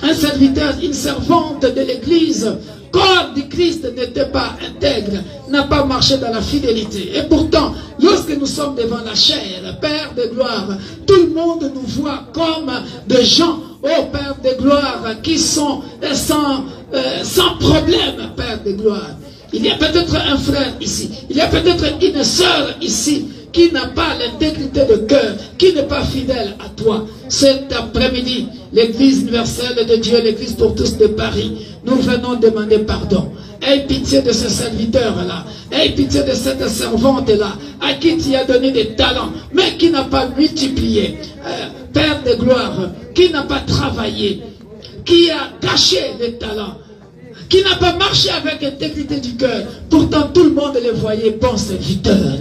Un serviteur, une servante de l'église, corps du Christ n'était pas intègre, n'a pas marché dans la fidélité. Et pourtant, lorsque nous sommes devant la chair, Père de gloire, tout le monde nous voit comme des gens, ô Père de gloire, qui sont sans problème, Père de gloire. Il y a peut-être un frère ici, il y a peut-être une sœur ici, qui n'a pas l'intégrité de cœur, qui n'est pas fidèle à toi. Cet après-midi, l'Église universelle de Dieu, l'Église pour tous de Paris, nous venons demander pardon. Aie pitié de ce serviteur-là, aie pitié de cette servante-là, à qui tu as donné des talents, mais qui n'a pas multiplié. Père de gloire, qui n'a pas travaillé, qui a caché les talents, qui n'a pas marché avec intégrité du cœur. Pourtant, tout le monde les voyait bons serviteurs.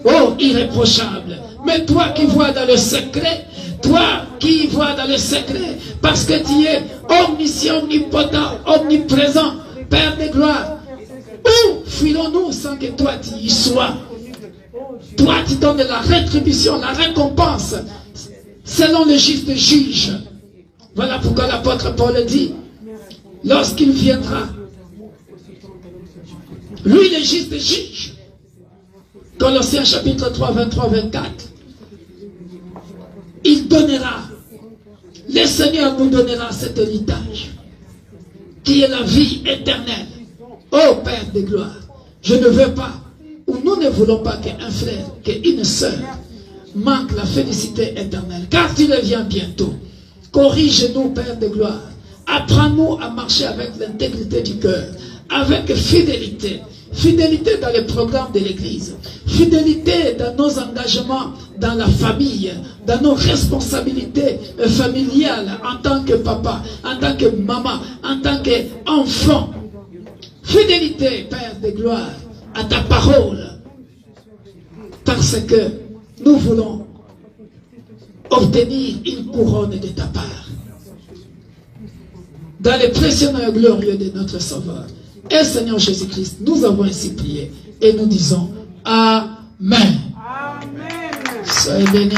Oh, irréprochable. Mais toi qui vois dans le secret, toi qui vois dans le secret, parce que tu es omniscient, omnipotent, omniprésent, Père de gloire, où fuirons-nous sans que toi tu y sois? Toi tu donnes la rétribution, la récompense, selon le juste juge. Voilà pourquoi l'apôtre Paul dit, lorsqu'il viendra, lui le juste juge, Colossiens chapitre 3, 23, 24. Il donnera, le Seigneur nous donnera cet héritage, qui est la vie éternelle. Ô Père de gloire, je ne veux pas, ou nous ne voulons pas qu'un frère, qu'une sœur manque la félicité éternelle, car tu reviens bientôt. Corrige-nous, Père de gloire. Apprends-nous à marcher avec l'intégrité du cœur, avec fidélité. Fidélité dans les programmes de l'Église. Fidélité dans nos engagements dans la famille, dans nos responsabilités familiales en tant que papa, en tant que maman, en tant qu'enfant. Fidélité, Père de gloire, à ta parole. Parce que nous voulons obtenir une couronne de ta part. Dans les précieux noms glorieux de notre Sauveur et Seigneur Jésus-Christ, nous avons ainsi prié et nous disons Amen. Amen. Soyez bénis.